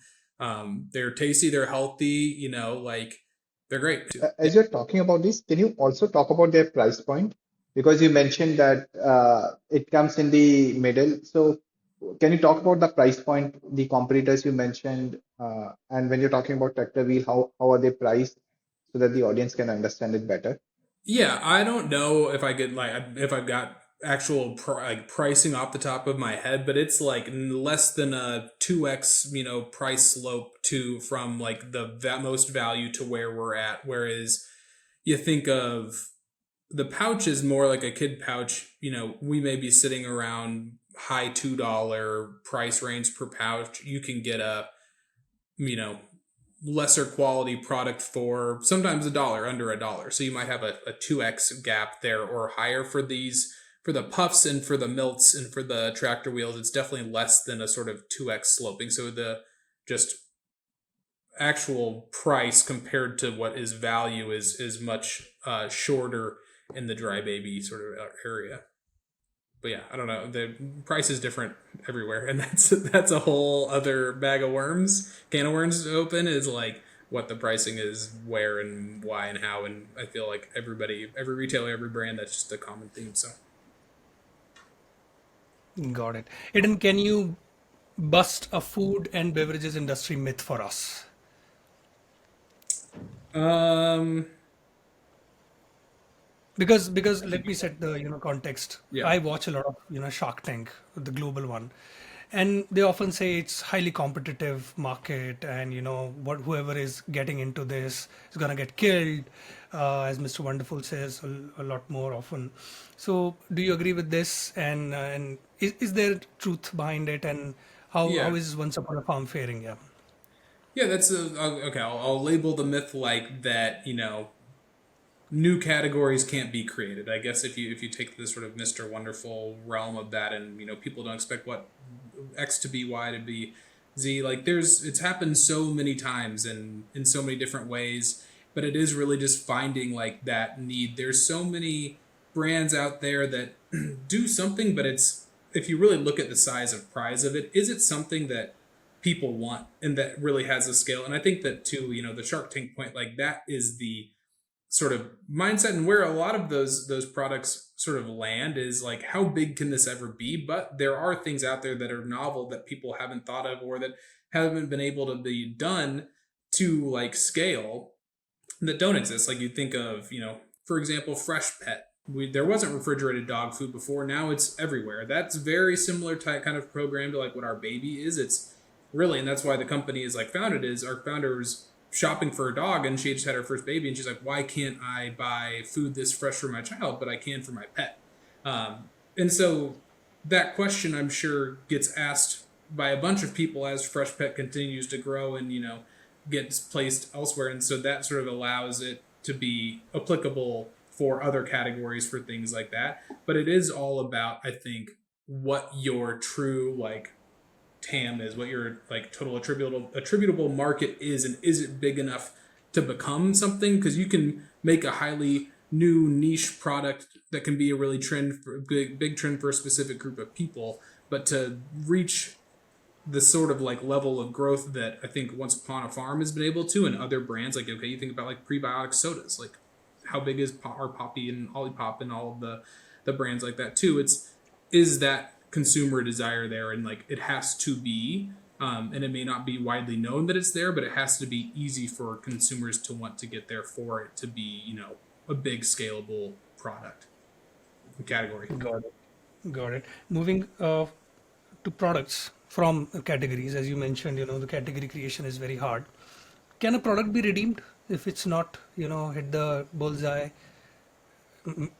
They're tasty. They're healthy, like they're great. As you're talking about this, can you also talk about their price point? Because you mentioned that it comes in the middle. So can you talk about the price point, the competitors you mentioned, and when you're talking about tractor wheel, how are they priced so that the audience can understand it better? Yeah, I don't know if I could if I've got actual pricing off the top of my head, but it's like less than a 2x, price slope from like the most value to where we're at. Whereas you think of the pouch is more like a kid pouch, we may be sitting around high $2 price range per pouch. You can get a, lesser quality product for sometimes under $1. So you might have a 2x gap there or higher for the puffs and for the milts and for the tractor wheels. It's definitely less than a sort of 2x sloping. So the just actual price compared to what is value is much shorter in the dry baby sort of area. But yeah, I don't know. The price is different everywhere, and that's a whole other bag of worms. Can of worms to open is like what the pricing is, where and why and how. And I feel like every retailer, every brand, that's just a common theme. So Got it. Eden, can you bust a food and beverages industry myth for us? Because let me set the context. Yeah. I watch a lot of Shark Tank, the global one, and they often say it's highly competitive market, and whoever is getting into this is gonna get killed, as Mr. Wonderful says a lot more often. So do you agree with this? And is there truth behind it? And how Yeah. how is Once Upon a Farm faring? Yeah. Yeah, that's okay. I'll label the myth like that. New categories can't be created. I guess if you take the sort of Mr. Wonderful realm of that, and people don't expect what X to be Y to be Z. Like it's happened so many times and in so many different ways, but it is really just finding like that need. There's so many brands out there that do something, but it's if you really look at the size of prize of it, is it something that people want and that really has a scale? And I think that too, the Shark Tank point, like that is the sort of mindset, and where a lot of those products sort of land is like, how big can this ever be? But there are things out there that are novel that people haven't thought of or that haven't been able to be done to like scale that don't exist. Like you think of, for example, Fresh Pet. There wasn't refrigerated dog food before. Now it's everywhere. That's very similar type kind of program to like what our baby is. It's really, and that's why the company is like founded, is our founders shopping for a dog, and she just had her first baby, and she's like, why can't I buy food this fresh for my child, but I can for my pet? And so that question, I'm sure, gets asked by a bunch of people as Fresh Pet continues to grow and gets placed elsewhere, and so that sort of allows it to be applicable for other categories for things like that. But it is all about, I think, what your true like TAM is, what your like total attributable market is, and is it big enough to become something? Because you can make a highly new niche product that can be a really big trend for a specific group of people, but to reach the sort of like level of growth that I think Once Upon a Farm has been able to, and other brands, like okay, you think about like prebiotic sodas, like how big is our Poppy and Olipop and all of the brands like that too. Is that consumer desire there, and like it has to be, and it may not be widely known that it's there, but it has to be easy for consumers to want to get there for it to be a big scalable product category. Got it. Moving to products from categories, as you mentioned, the category creation is very hard. Can a product be redeemed if it's not, hit the bullseye?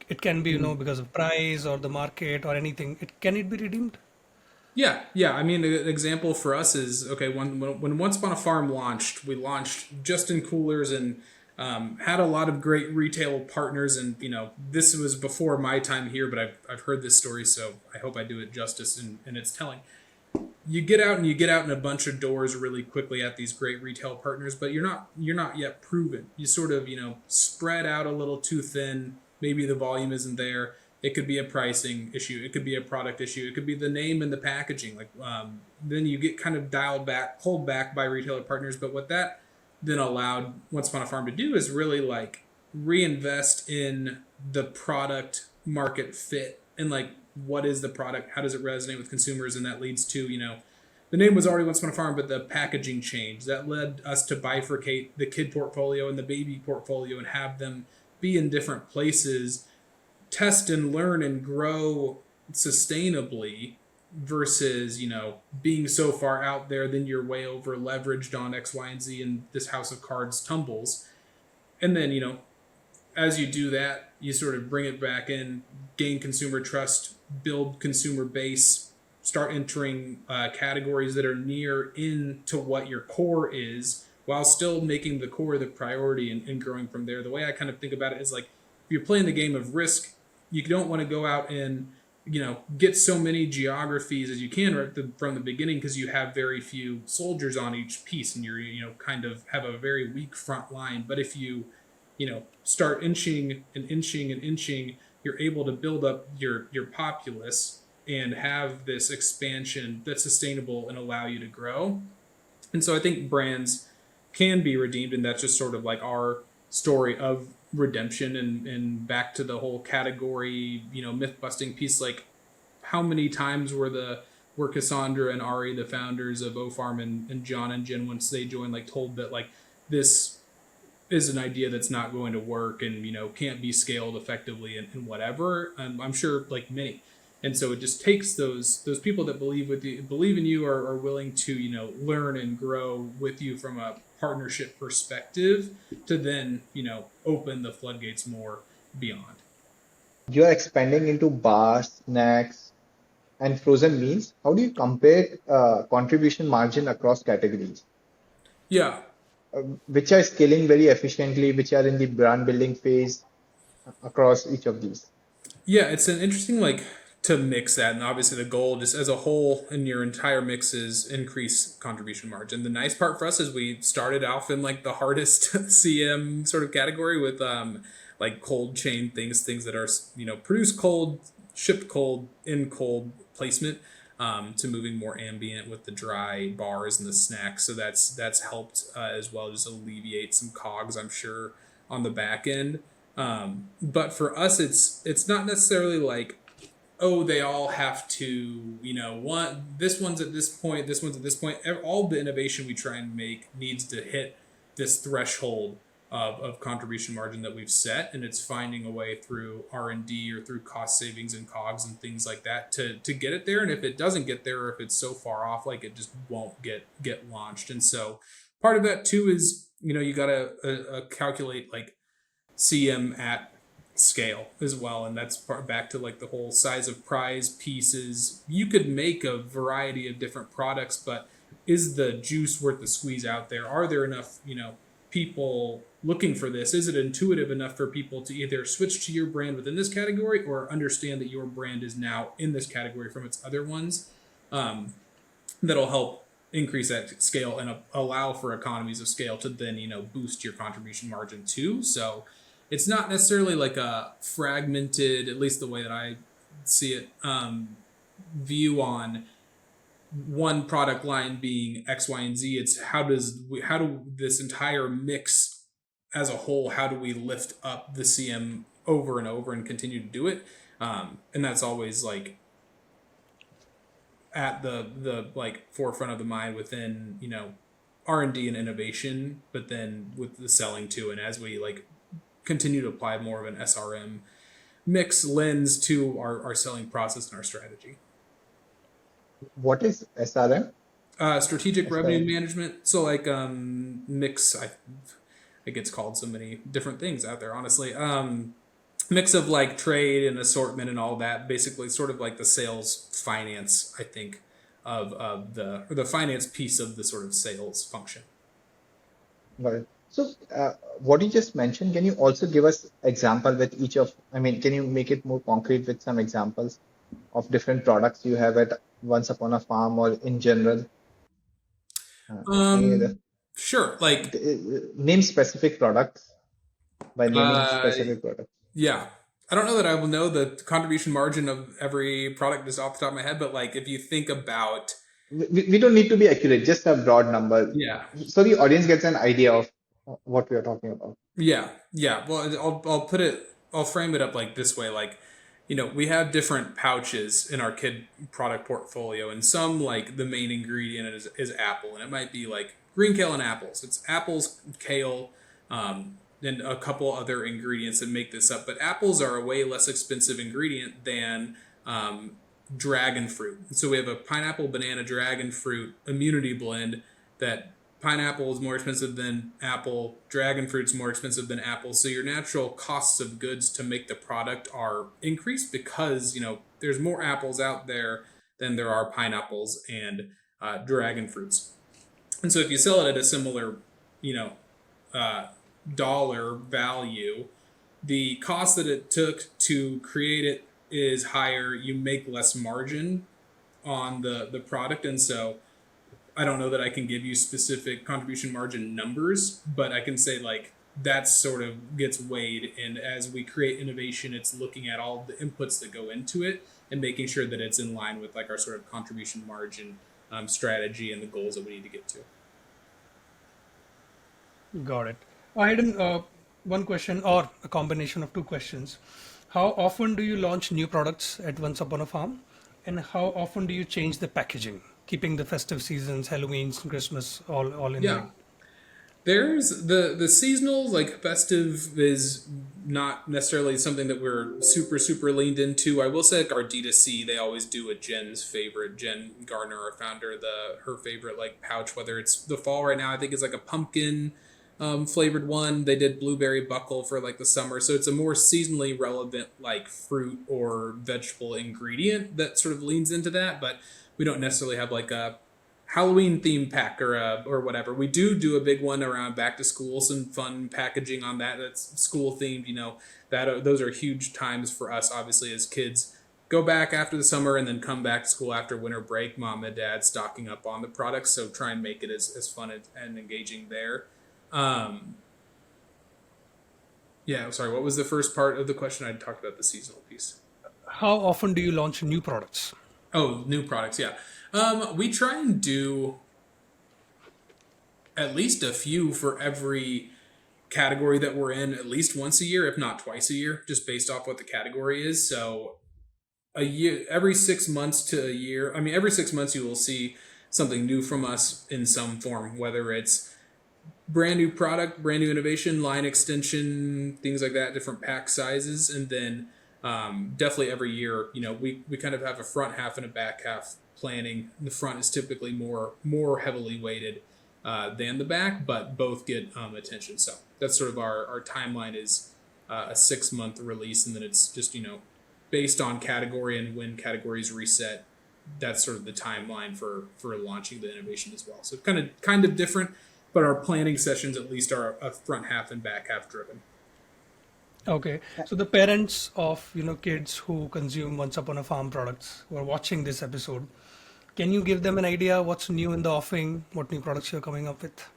It can be, because of price or the market or anything. Can it be redeemed? Yeah. I mean, an example for us is okay. When Once Upon a Farm launched, we launched just in coolers and had a lot of great retail partners. And this was before my time here, but I've heard this story, so I hope I do it justice and its telling. You get out in a bunch of doors really quickly at these great retail partners, but you're not yet proven. You sort of spread out a little too thin. Maybe the volume isn't there. It could be a pricing issue. It could be a product issue. It could be the name and the packaging. Like then you get kind of pulled back by retailer partners. But what that then allowed Once Upon a Farm to do is really like reinvest in the product market fit and like what is the product, how does it resonate with consumers, and that leads to the name was already Once Upon a Farm, but the packaging changed. That led us to bifurcate the kid portfolio and the baby portfolio and have them be in different places test and learn and grow sustainably versus, being so far out there, then you're way over leveraged on X, Y, and Z, and this house of cards tumbles. And then, as you do that, you sort of bring it back in, gain consumer trust, build consumer base, start entering categories that are near into what your core is, while still making the core the priority and growing from there. The way I kind of think about it is like, if you're playing the game of Risk, you don't want to go out and get so many geographies as you can from the beginning, because you have very few soldiers on each piece, and you're kind of have a very weak front line. But if you start inching and inching and inching, you're able to build up your populace and have this expansion that's sustainable and allow you to grow. And so I think brands can be redeemed, and that's just sort of like our story of redemption. And back to the whole category, myth busting piece, like how many times were Cassandra and Ari, the founders of OFarm, and John and Jen, once they joined, like told that like this is an idea that's not going to work and can't be scaled effectively and whatever. I'm sure like many. And so it just takes those people that believe in you, are willing to learn and grow with you from a partnership perspective, to then open the floodgates more beyond. You are expanding into bars, snacks, and frozen meals. How do you compare contribution margin across categories? Yeah. Which are scaling very efficiently, which are in the brand building phase across each of these? Yeah, it's an interesting to mix that, and obviously the goal just as a whole in your entire mix is increase contribution margin. The nice part for us is we started off in the hardest CM sort of category with cold chain things that are produced cold, shipped cold, in cold placement, to moving more ambient with the dry bars and the snacks. So that's helped as well, just alleviate some cogs, I'm sure, on the back end. But for us, it's not necessarily like, oh, they all have to, this one's at this point, this one's at this point. All the innovation we try and make needs to hit this threshold of contribution margin that we've set, and it's finding a way through R&D or through cost savings and cogs and things like that to get it there. And if it doesn't get there, or if it's so far off, it just won't get launched. And so part of that too is you gotta calculate CM at scale as well, and that's back to the whole size of prize pieces. You could make a variety of different products, but is the juice worth the squeeze out there? Are there enough people looking for this? Is it intuitive enough for people to either switch to your brand within this category, or understand that your brand is now in this category from its other ones? That'll help increase that scale and allow for economies of scale to then boost your contribution margin too. So it's not necessarily a fragmented, at least the way that I see it, view on one product line being X, Y, and Z. It's how do this entire mix as a whole, how do we lift up the CM over and over and continue to do it? And that's always at the forefront of the mind within R&D and innovation, but then with the selling too. And as we continue to apply more of an SRM mix lens to our selling process and our strategy. What is SRM? Strategic revenue management. So mix, it gets called so many different things out there, honestly. Mix of trade and assortment and all that, basically sort of the sales finance, I think, of the finance piece of the sort of sales function. Got it. So what you just mentioned, can you also give us example with each of, can you make it more concrete with some examples of different products you have at Once Upon a Farm, or in general? Any other? Sure. Name specific products by naming specific products. Yeah. I don't know that I will know the contribution margin of every product just off the top of my head, but if you think about... We don't need to be accurate, just a broad number. Yeah. So the audience gets an idea of what we are talking about. Yeah. Well, I'll frame it up this way. We have different pouches in our kid product portfolio, and some the main ingredient is apple, and it might be green kale and apples. It's apples, kale, and a couple other ingredients that make this up. But apples are a way less expensive ingredient than dragon fruit. So we have a pineapple, banana, dragon fruit immunity blend that pineapple is more expensive than apple, dragon fruit's more expensive than apple. So your natural costs of goods to make the product are increased because, there's more apples out there than there are pineapples and dragon fruits. And so if you sell it at a similar, dollar value, the cost that it took to create it is higher. You make less margin on the product. And so I don't know that I can give you specific contribution margin numbers, but I can say that sort of gets weighed. And as we create innovation, it's looking at all the inputs that go into it and making sure that it's in line with our sort of contribution margin strategy and the goals that we need to get to. Got it. Hayden, one question or a combination of two questions. How often do you launch new products at Once Upon a Farm? And how often do you change the packaging, keeping the festive seasons, Halloween, Christmas, all in mind? There's the seasonal, festive is not necessarily something that we're super leaned into. I will say our D2C, they always do a Jen's favorite. Jen Gardner, our founder, her favorite pouch, whether it's the fall right now, I think it's a pumpkin flavored one. They did blueberry buckle for the summer. So it's a more seasonally relevant fruit or vegetable ingredient that sort of leans into that. But we don't necessarily have a Halloween themed pack or whatever. We do a big one around back to school, some fun packaging on that. That's school themed, those are huge times for us, obviously, as kids go back after the summer and then come back to school after winter break. Mom and dad stocking up on the products. So try and make it as fun and engaging there. Sorry, what was the first part of the question? I talked about the seasonal piece. How often do you launch new products? Oh, new products, yeah. We try and do at least a few for every category that we're in, at least once a year, if not twice a year, just based off what the category is. So a year, every 6 months to a year, every 6 months you will see something new from us in some form, whether it's brand new product, brand new innovation, line extension, things like that, different pack sizes. And then definitely every year, we kind of have a front half and a back half planning. The front is typically more heavily weighted than the back, but both get attention. So that's sort of our timeline is a 6 month release. And then it's just, based on category and when categories reset, that's sort of the timeline for launching the innovation as well. So kind of different, but our planning sessions at least are a front half and back half driven. Okay, so the parents of kids who consume Once Upon a Farm products who are watching this episode, can you give them an idea what's new in the offering, what new products you're coming up with?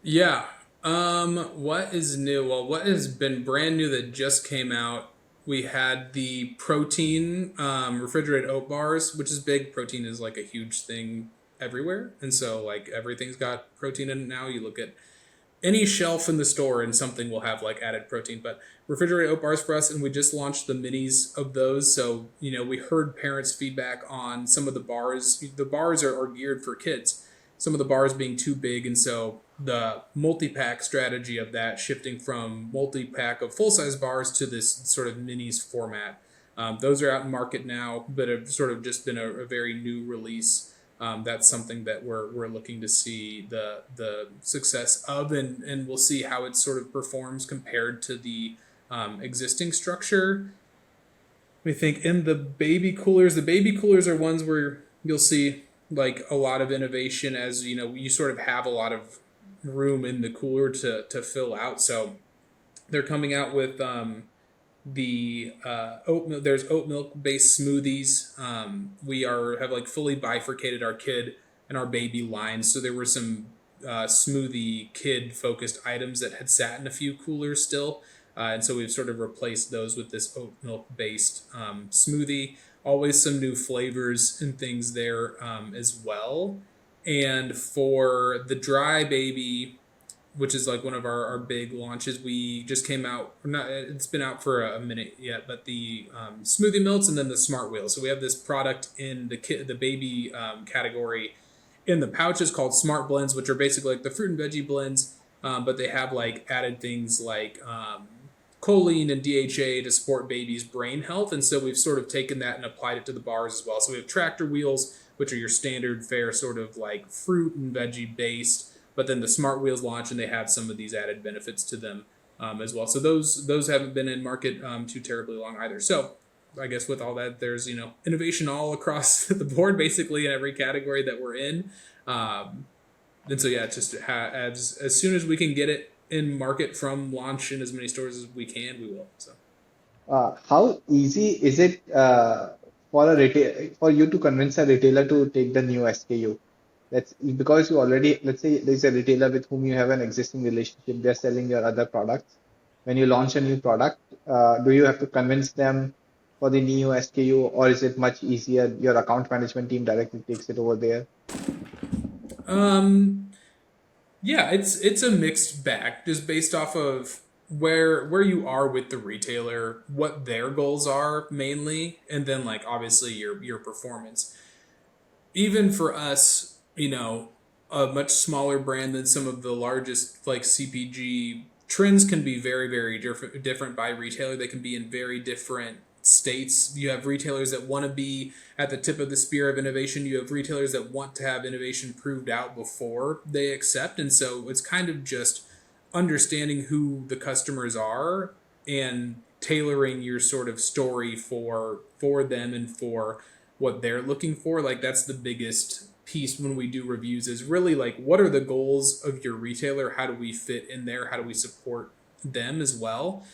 Yeah. What is new? Well, what has been brand new that just came out? We had the protein refrigerated oat bars, which is big. Protein is a huge thing everywhere, and so everything's got protein in it now. You look at any shelf in the store and something will have added protein. But refrigerated oat bars for us, and we just launched the minis of those. So we heard parents' feedback on some of the bars. The bars are geared for kids, some of the bars being too big, and so the multi-pack strategy of that, shifting from multi-pack of full-size bars to this sort of minis format. Those are out in market now, but have sort of just been a very new release. That's something that we're looking to see the success of, and we'll see how it sort of performs compared to the existing structure. We think in the baby coolers are ones where you'll see a lot of innovation, as you sort of have a lot of room in the cooler to fill out. So they're coming out with the oat milk. There's oat milk based smoothies. We have fully bifurcated our kid and our baby lines. So there were some smoothie kid focused items that had sat in a few coolers still. And so we've sort of replaced those with this oat milk based smoothie. Always some new flavors and things there as well. And for the dry baby, which is one of our big launches, we just came out, it's been out for a minute yet, but the smoothie melts and then the smart wheel. So we have this product in the baby category in the pouches called smart blends, which are basically the fruit and veggie blends. but they have like added things like choline and DHA to support babies' brain health. And so we've sort of taken that and applied it to the bars as well. So we have tractor wheels, which are your standard fare, sort of like fruit and veggie based. But then the smart wheels launch and they have some of these added benefits to them as well. So those haven't been in market too terribly long either. So I guess with all that, there's innovation all across the board, basically in every category that we're in. And so yeah, it's just as soon as we can get it in market from launch in as many stores as we can, we will. So How easy is it for you to convince a retailer to take the new SKU? That's because you already, let's say there's a retailer with whom you have an existing relationship, they're selling your other products. When you launch a new product, do you have to convince them for the new SKU, or is it much easier? Your account management team directly takes it over there. um, yeah, it's a mixed bag, just based off of where you are with the retailer, what their goals are mainly, and then like obviously your performance. Even for us, a much smaller brand than some of the largest like CPG, trends can be very, very different by retailer. They can be in very different states. You have retailers that want to be at the tip of the spear of innovation. You have retailers that want to have innovation proved out before they accept. And so it's kind of just understanding who the customers are and tailoring your sort of story for them and for what they're looking for. Like that's the biggest piece when we do reviews, is really like, what are the goals of your retailer? How do we fit in there? How do we support them as well?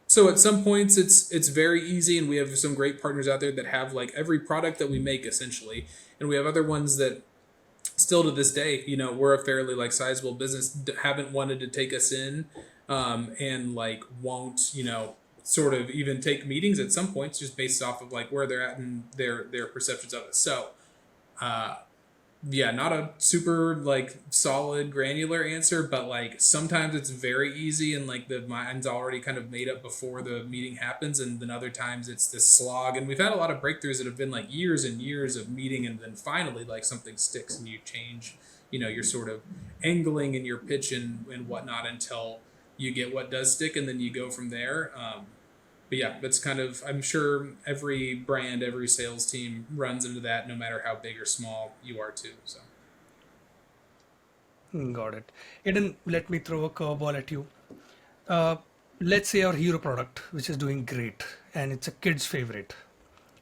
So at some points it's very easy, and we have some great partners out there that have like every product that we make essentially, and we have other ones that still to this day, we're a fairly like sizable business, haven't wanted to take us in, and like won't, sort of even take meetings at some points, just based off of like where they're at and their perceptions of it. So uh, yeah, not a super like solid granular answer, but like sometimes it's very easy and like the mind's already kind of made up before the meeting happens, and then other times it's this slog. And we've had a lot of breakthroughs that have been like years and years of meeting, and then finally like something sticks and you change, your sort of angling and your pitch and whatnot until you get what does stick, and then you go from there. But yeah, that's kind of, I'm sure every brand, every sales team runs into that, no matter how big or small you are too. So Got it. Aiden, let me throw a curveball at you. Uh, let's say our hero product, which is doing great and it's a kid's favorite,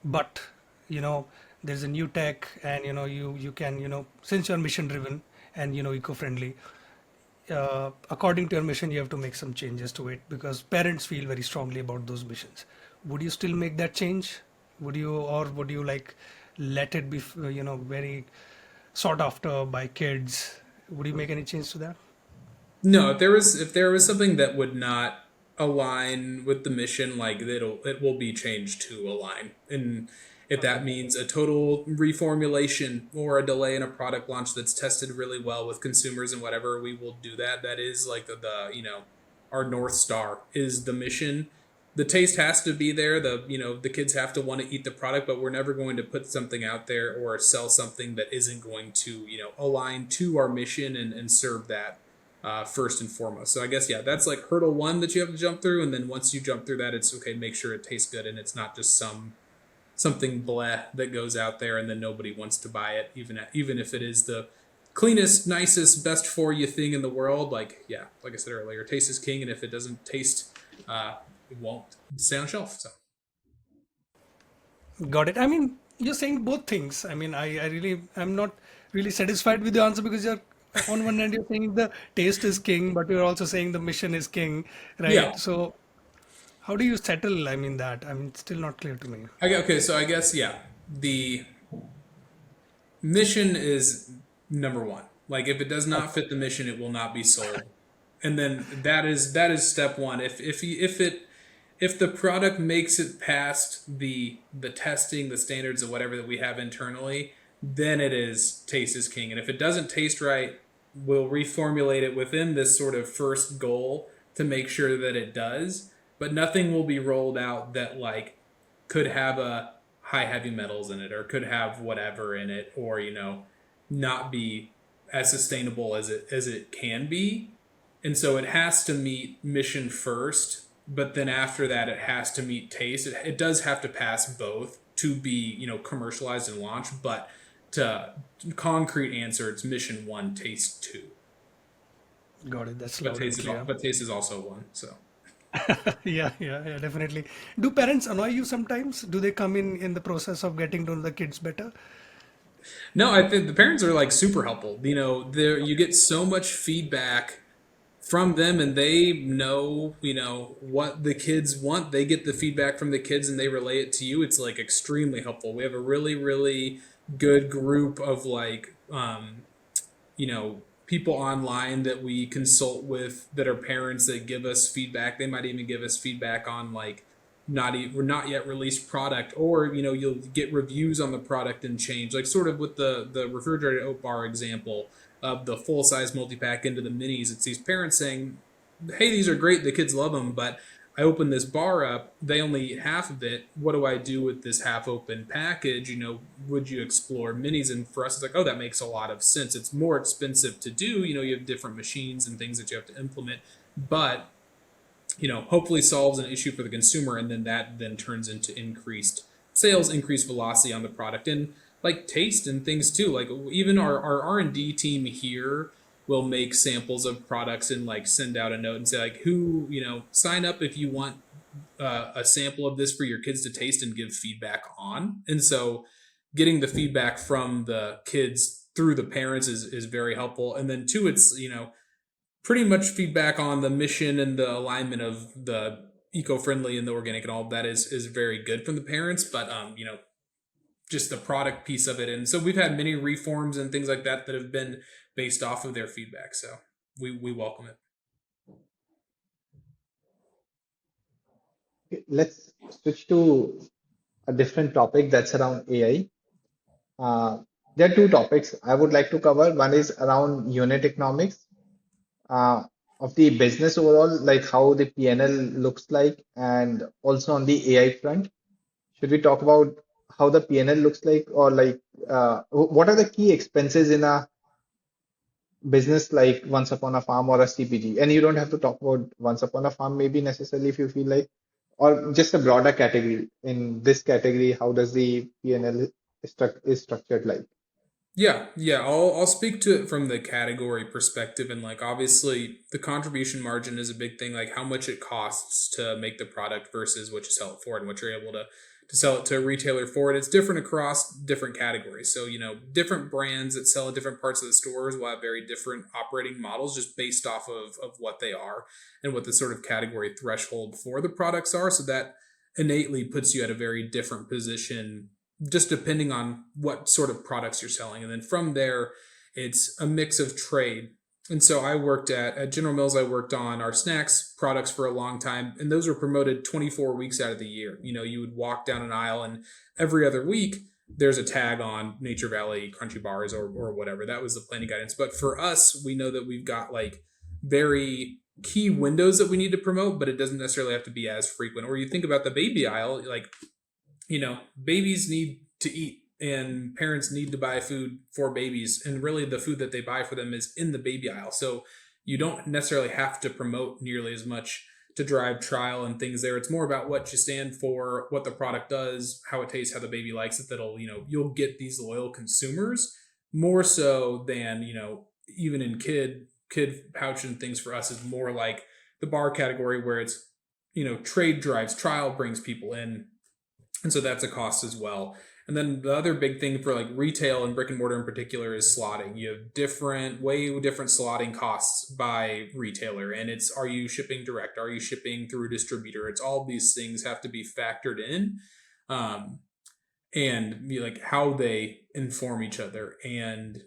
but you know there's a new tech, and you can, since you're mission driven and eco-friendly, according to your mission, you have to make some changes to it because parents feel very strongly about those missions. Would you still make that change? Would you like let it be, very sought after by kids? Would you make any change to that? no, if there was something that would not align with the mission, like it will be changed to align. And if that Okay. means a total reformulation or a delay in a product launch that's tested really well with consumers and whatever, we will do that. That is like the our North Star is the mission. The taste has to be there. The kids have to want to eat the product, but we're never going to put something out there or sell something that isn't going to align to our mission and serve that first and foremost. So I guess yeah, that's like hurdle one that you have to jump through, and then once you jump through that, it's okay. Make sure it tastes good and it's not just something bleh that goes out there and then nobody wants to buy it, even if it is the cleanest, nicest, best for you thing in the world. Like yeah, like I said earlier, taste is king, and if it doesn't taste, it won't stay on shelf. So Got it. I mean, you're saying both things. I mean, I'm not really satisfied with the answer because you're on one hand you're saying the taste is king, but you're also saying the mission is king, yeah, right? So how do you settle? I mean, that I mean, it's still not clear to me. okay. So I guess yeah, the mission is number one. Like if it does not fit the mission, it will not be sold. And then that is step one. If the product makes it past the testing, the standards of whatever that we have internally, then it is taste is king. And if it doesn't taste right, we'll reformulate it within this sort of first goal to make sure that it does. But nothing will be rolled out that like could have a high heavy metals in it or could have whatever in it, or not be as sustainable as it can be, And so it has to meet mission first, but then after that, it has to meet taste. It does have to pass both to be, commercialized and launched, but to concrete answer, it's mission one, taste two. Got it. That's But loud and clear. taste is also one. So Yeah, definitely. Do parents annoy you sometimes? Do they come in the process of getting to know the kids better? no, I think the parents are like super helpful. There you get so much feedback from them, and they know, what the kids want. They get the feedback from the kids and they relay it to you. It's like extremely helpful. We have a really, really good group of like, people online that we consult with that are parents that give us feedback. They might even give us feedback on like not yet released product, or you'll get reviews on the product and change, like sort of with the refrigerated oat bar example of the full size multi-pack into the minis. It's these parents saying, hey, these are great, the kids love them, but I open this bar up, they only eat half of it. What do I do with this half open package? Would you explore minis? And for us, it's like, oh, that makes a lot of sense. It's more expensive to do. You have different machines and things that you have to implement, but hopefully solves an issue for the consumer, and then that then turns into increased sales, increased velocity on the product, and like taste and things too. Like even our R&D team here will make samples of products and like send out a note and say like, who, sign up if you want a sample of this for your kids to taste and give feedback on. And so getting the feedback from the kids through the parents is very helpful. And then two, it's, pretty much feedback on the mission and the alignment of the eco-friendly and the organic and all of that is very good from the parents. But, just the product piece of it. And so we've had many reforms and things like that have been based off of their feedback. So we welcome it. Let's switch to a different topic that's around AI. There are two topics I would like to cover. One is around unit economics uh, of the business overall, like how the P&L looks like, and also on the AI front. Should we talk about how the P&L looks like, or like what are the key expenses in a business like Once Upon a Farm or a CPG? And you don't have to talk about Once Upon a Farm, maybe necessarily if you feel like, or just a broader category. In this category, how does the P&L is structured like? Yeah. I'll speak to it from the category perspective, and like obviously the contribution margin is a big thing, like how much it costs to make the product versus what you sell it for and what you're able to sell it to a retailer for. And it's different across different categories. So, different brands that sell at different parts of the stores will have very different operating models just based off of what they are and what the sort of category threshold for the products are. So that innately puts you at a very different position just depending on what sort of products you're selling. And then from there, it's a mix of trade. And so I worked at General Mills, I worked on our snacks products for a long time, and those were promoted 24 weeks out of the year. You would walk down an aisle and every other week there's a tag on Nature Valley Crunchy Bars or whatever. That was the planning guidance. But for us, we know that we've got like very key windows that we need to promote, but it doesn't necessarily have to be as frequent. Or you think about the baby aisle, like, babies need to eat and parents need to buy food for babies. And really the food that they buy for them is in the baby aisle. So you don't necessarily have to promote nearly as much to drive trial and things there. It's more about what you stand for, what the product does, how it tastes, how the baby likes it. That'll, you'll get these loyal consumers more so than, even in kid pouch and things. For us is more like the bar category where it's, trade drives trial, brings people in. And so that's a cost as well. And then the other big thing for like retail and brick and mortar in particular is slotting. You have way different slotting costs by retailer. And it's, are you shipping direct? Are you shipping through a distributor? It's all these things have to be factored in. And like how they inform each other, and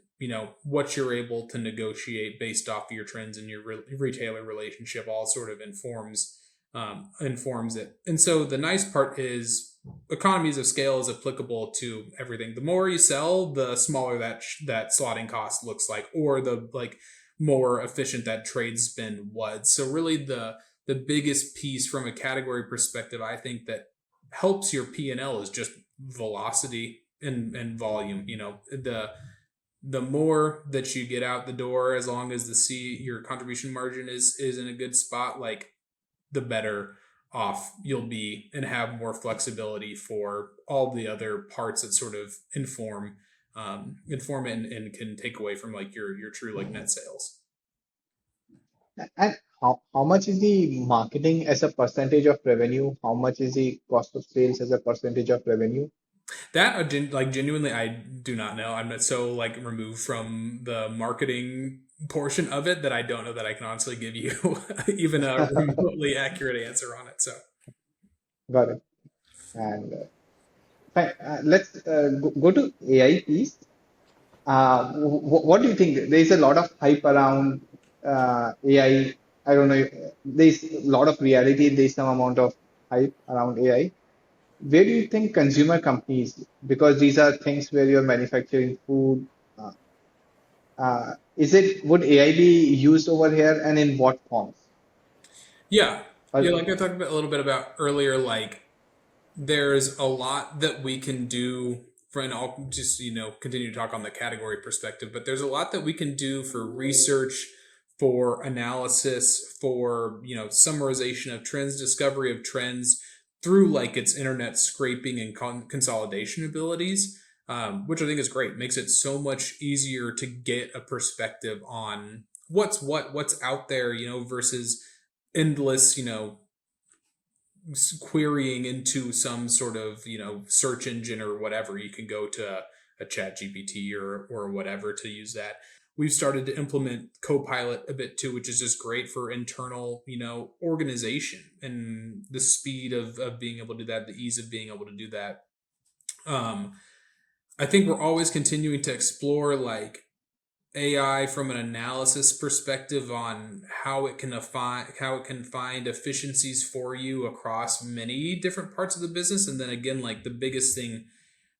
what you're able to negotiate based off of your trends and your retailer relationship all sort of informs it. And so the nice part is economies of scale is applicable to everything. The more you sell, the smaller that slotting cost looks like, or the like more efficient that trade spend was. So really the biggest piece from a category perspective, I think that helps your P&L is just velocity and volume. the more that you get out the door, as long as your contribution margin is in a good spot, like the better off you'll be and have more flexibility for all the other parts that sort of inform it and can take away from like your true like net sales. And how much is the marketing as a percentage of revenue? How much is the cost of sales as a percentage of revenue? That like genuinely, I do not know. I'm not so like removed from the marketing portion of it that I don't know that I can honestly give you even a remotely accurate answer on it. So Got it. And fine. Let's go to AI piece. What do you think? There's a lot of hype around AI. I don't know. There's a lot of reality. There's some amount of hype around AI. Where do you think consumer companies, because these are things where you're manufacturing food, uh, would AI be used over here and in what forms? yeah, Or, like I talked about a little bit about earlier, like there's a lot that we can do for, and I'll just continue to talk on the category perspective, but there's a lot that we can do for research, for analysis, for summarization of trends, discovery of trends through like its internet scraping and consolidation abilities, which I think is great. Makes it so much easier to get a perspective on what's out there, versus endless querying into some sort of search engine or whatever. You can go to a chat GPT or whatever to use that. We've started to implement Copilot a bit too, which is just great for internal organization and the speed of being able to do that, the ease of being able to do that. I think we're always continuing to explore like AI from an analysis perspective on how it can find efficiencies for you across many different parts of the business. And then again, like the biggest thing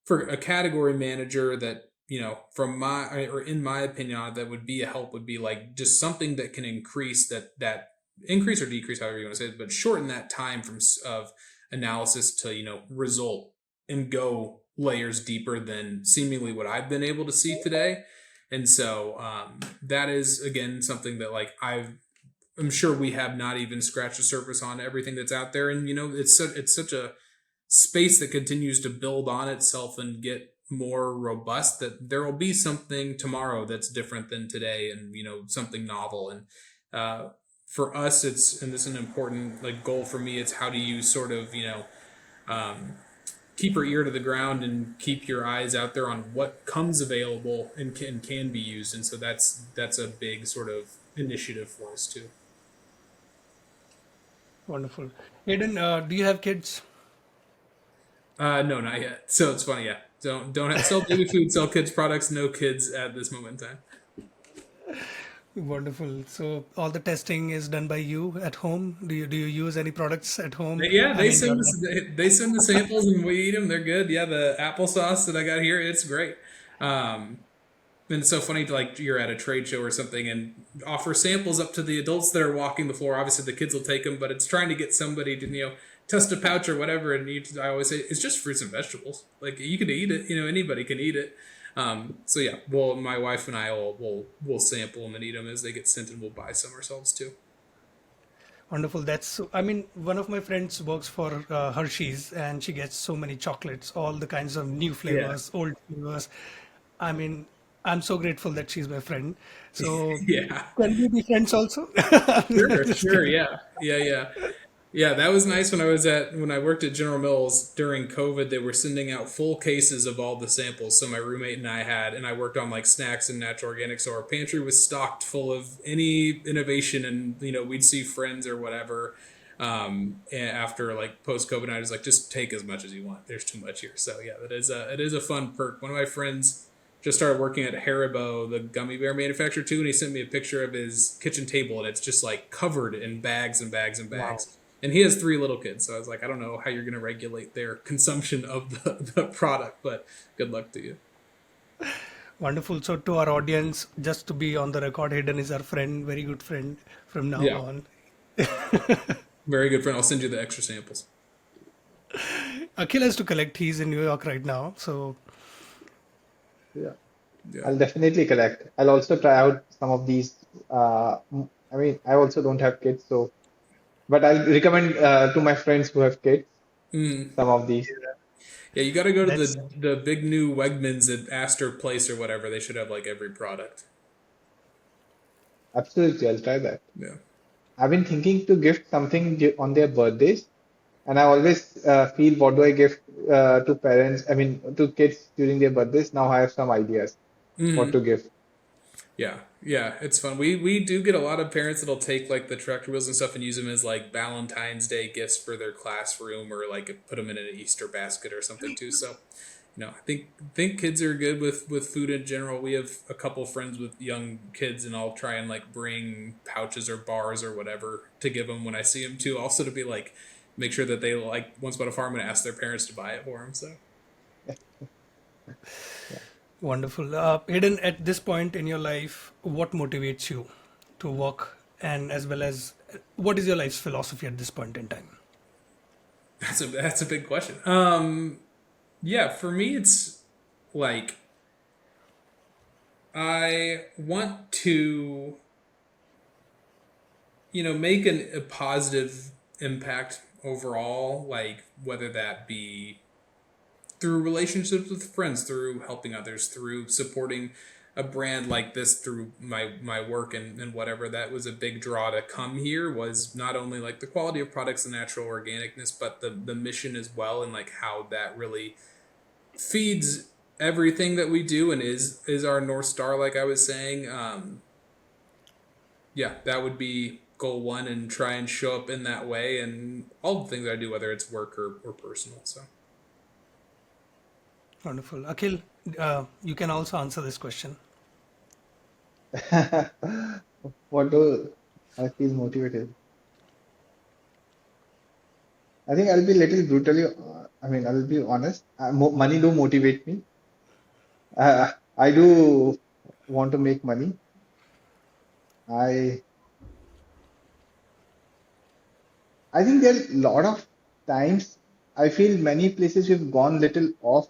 for a category manager that in my opinion, that would be a help would be like just something that can increase that increase or decrease, however you want to say it, but shorten that time of analysis to result and go layers deeper than seemingly what I've been able to see today. And so that is, again, something that like I'm sure we have not even scratched the surface on everything that's out there. And, it's such a space that continues to build on itself and get more robust that there will be something tomorrow that's different than today and, something novel. And for us, and this is an important like goal for me, it's how do you sort of, keep your ear to the ground and keep your eyes out there on what comes available and can be used. And so that's a big sort of initiative for us too. Wonderful. Hayden, do you have kids? No, not yet. So it's funny. Yeah. Don't sell baby food, sell kids products, no kids at this moment in time. Wonderful. So all the testing is done by you at home. Do you use any products at home? Yeah, I mean, they send the samples and we eat them. They're good. Yeah, the applesauce that I got here, it's great. And it's so funny to like you're at a trade show or something and offer samples up to the adults that are walking the floor. Obviously, the kids will take them, but it's trying to get somebody to test a pouch or whatever. And I always say it's just fruits and vegetables. Like you can eat it. Anybody can eat it. So yeah, well, my wife and I will sample them and eat them as they get sent, and we'll buy some ourselves too. wonderful. I mean, one of my friends works for Hershey's, and she gets so many chocolates, all the kinds of new flavors, old flavors. I mean, I'm so grateful that she's my friend. So Yeah. can we be friends also? Just Sure. kidding. Yeah. That was nice when I worked at General Mills during COVID. They were sending out full cases of all the samples. So my roommate and I worked on like snacks and natural organic. So our pantry was stocked full of any innovation, and we'd see friends or whatever. And after like post COVID, I was like, just take as much as you want. There's too much here. So yeah, it is a fun perk. One of my friends just started working at Haribo, the gummy bear manufacturer too, and he sent me a picture of his kitchen table, and it's just like covered in bags and bags and bags. Wow. And he has 3 little kids, so I was like, I don't know how you're going to regulate their consumption of the product, but good luck to you. Wonderful. So to our audience, just to be on the record, Hayden is our friend, very good friend from now Yeah, on. very good friend. I'll send you the extra samples. Akhil has to collect. He's in New York right now. So yeah. Yeah. I'll definitely collect. I'll also try out some of these. I mean, I also don't have kids, so but I'll recommend to my friends who have kids Mm. some of these. Yeah, you got to go to That's the big new Wegmans at Astor Place or whatever. They should have like every product. Absolutely, I'll try that. Yeah. I've been thinking to gift something on their birthdays, and I always feel what do I gift to parents? I mean, to kids during their birthdays. Now I have some ideas what Mm. to give. Yeah, yeah, it's fun. We do get a lot of parents that'll take like the tractor wheels and stuff and use them as like Valentine's Day gifts for their classroom or like put them in an Easter basket or something too. So, I think kids are good with food in general. We have a couple friends with young kids, and I'll try and like bring pouches or bars or whatever to give them when I see them too. Also to be like make sure that they like Once Upon a Farm and ask their parents to buy it for them. So. Yeah. wonderful. Hayden, at this point in your life, what motivates you to work, and as well as what is your life's philosophy at this point in time? That's a big question. Yeah, for me it's like I want to make a positive impact overall, like whether that be through relationships with friends, through helping others, through supporting a brand like this through my work and whatever. That was a big draw to come here, was not only like the quality of products and natural organicness, but the mission as well, and like how that really feeds everything that we do and is our North Star, like I was saying. Yeah, that would be goal one, and try and show up in that way and all the things I do, whether it's work or personal. So Wonderful. Akhil, you can also answer this question. What do I feel motivated? I think I'll be little brutally. I mean, I'll be honest. Money do motivate me. I do want to make money. I I think there are a lot of times I feel many places we've gone little off.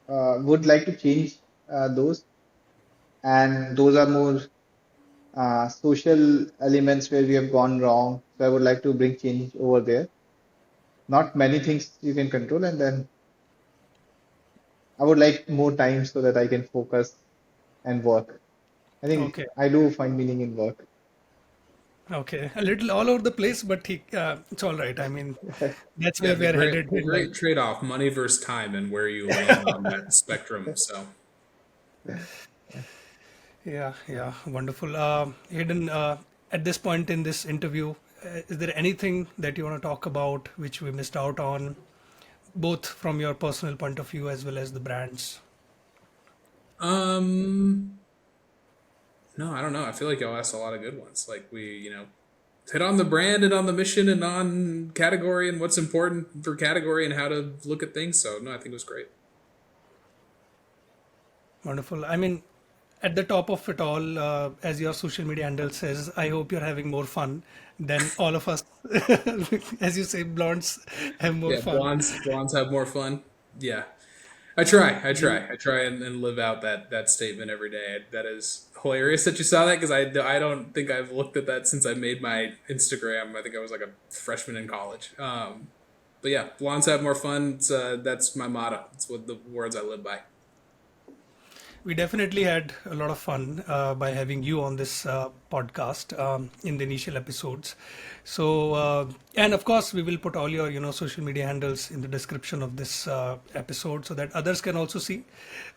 Would like to change those, and those are more social elements where we have gone wrong. So I would like to bring change over there. Not many things you can control, and then I would like more time so that I can focus and work. I think Okay. I do find meaning in work. Okay. A little all over the place, but it's all right. I mean, that's yeah, where we the are headed great the in life. great trade off, money versus time, and where you land on that spectrum. So Yeah, yeah, wonderful. Hayden, at this point in this interview, is there anything that you want to talk about which we missed out on, both from your personal point of view as well as the brands? um no, I don't know. I feel like y'all asked a lot of good ones. Like we, hit on the brand and on the mission and on category and what's important for category and how to look at things. So no, I think it was great. Wonderful. I mean, at the top of it all, as your social media handle says, I hope you're having more fun than all of us. As you say, blondes have more Yeah, fun. blondes have more fun. Yeah. I try and live out that statement every day. That is hilarious that you saw that, because I don't think I've looked at that since I made my Instagram. I think I was like a freshman in college. But yeah, blondes have more fun. That's my motto. It's what the words I live by. We definitely had a lot of fun by having you on this podcast in the initial episodes. So, and of course, we will put all your social media handles in the description of this episode so that others can also see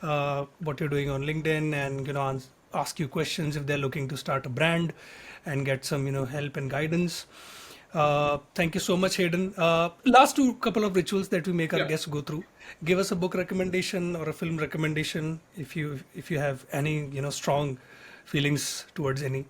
what you're doing on LinkedIn, and ask you questions if they're looking to start a brand and get some help and guidance. Thank you so much, Hayden. Last two couple of rituals that we make our Yeah. guests go through. Give us a book recommendation or a film recommendation if you have any strong feelings towards any.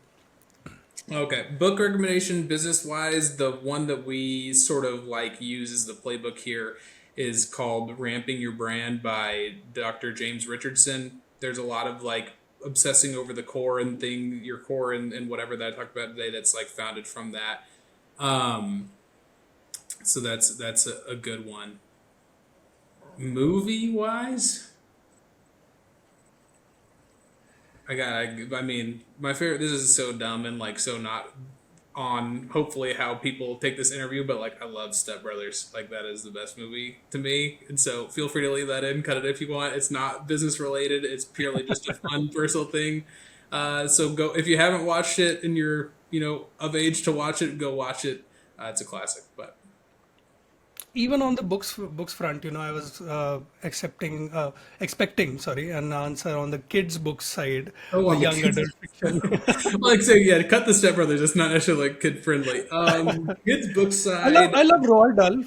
Okay, book recommendation, business wise, the one that we sort of like use as the playbook here is called Ramping Your Brand by Dr. James Richardson. There's a lot of like obsessing over the core and your core and whatever that I talked about today, that's like founded from that. Um, so that's a good one. Movie wise, I mean, my favorite. This is so dumb and like so not on. Hopefully, how people take this interview, but like I love Step Brothers. Like that is the best movie to me, and so feel free to leave that in. Cut it if you want. It's not business related. It's purely just a fun personal thing. So go if you haven't watched it and you're of age to watch it. Go watch it. It's a classic, but. Even on the books front, I was expecting, sorry, an answer on the kids books side, Oh, the on the young kids. adult fiction. Like saying, yeah, cut the Step Brothers. It's not necessarily like kid friendly. Kids book I side. love Roald Dahl.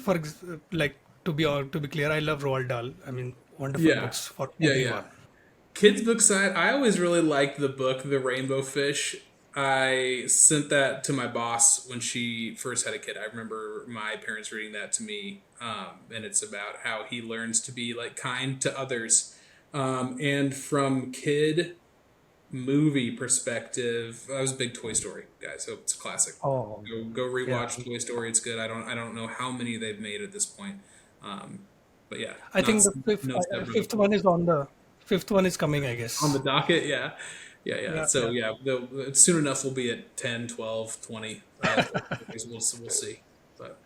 Like to be clear, I love Roald Dahl. I mean, wonderful Yeah, books for yeah. everyone. Kids book side. I always really liked the book The Rainbow Fish. I sent that to my boss when she first had a kid. I remember my parents reading that to me, and it's about how he learns to be like kind to others. And from kid movie perspective, I was a big Toy Story guy, so it's a classic. Oh, Go yeah. rewatch Toy Story. It's good. I don't know how many they've made at this point, um, but yeah, I not think the no Step Brothers fifth one is on the fifth one is coming, I on the guess. docket. Yeah, yeah. Yeah, So yeah. yeah, soon enough we'll be at 10, 12, 20. We'll see. But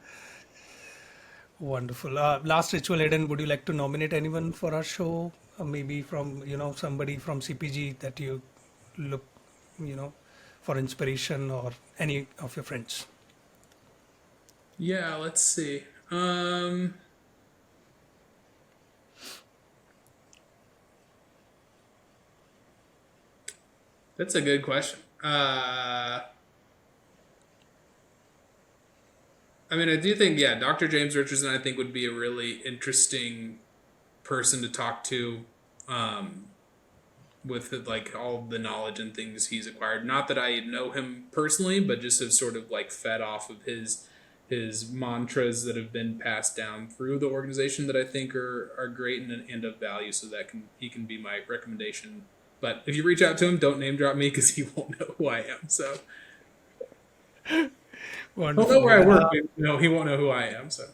Wonderful. Last ritual, Eden, would you like to nominate anyone for our show? Maybe from, somebody from CPG that you look, you know, for inspiration, or any of your friends. yeah, let's see. That's a good question. I mean, I do think, yeah, Dr. James Richardson, I think, would be a really interesting person to talk to, with like all the knowledge and things he's acquired. Not that I know him personally, but just have sort of like fed off of his mantras that have been passed down through the organization that I think are great and of value. So that he can be my recommendation. But if you reach out to him, don't name drop me because he won't know who I am. So he'll know Wonderful, where I Eden. work, but no, he won't know who I am. So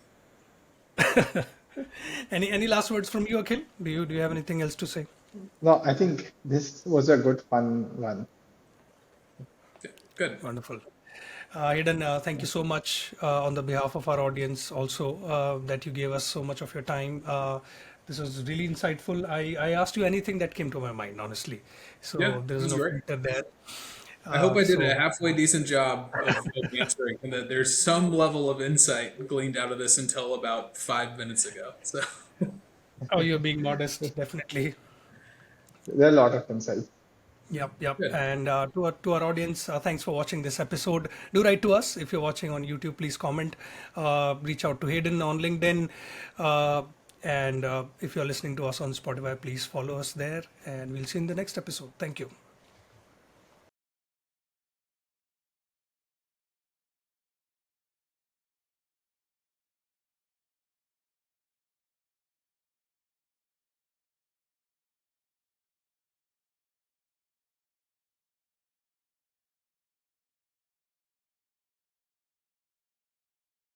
Any last words from you, Akhil? Do you have anything else to say? No, I think this was a good fun one. good. Wonderful. Eden, thank you so much on the behalf of our audience also, that you gave us so much of your time. This was really insightful. I asked you anything that came to my mind, honestly. Yeah, So it there is was no great. filter there. I hope I did a So halfway decent job of answering, and that there's some level of insight gleaned out of this until about 5 minutes ago. So, oh, you're being modest, definitely. There are a lot of insights. Yep, yep. good. And to our audience, thanks for watching this episode. Do write to us if you're watching on YouTube. Please comment. Reach out to Hayden on LinkedIn. And if you're listening to us on Spotify, please follow us there. And we'll see you in the next episode. Thank you.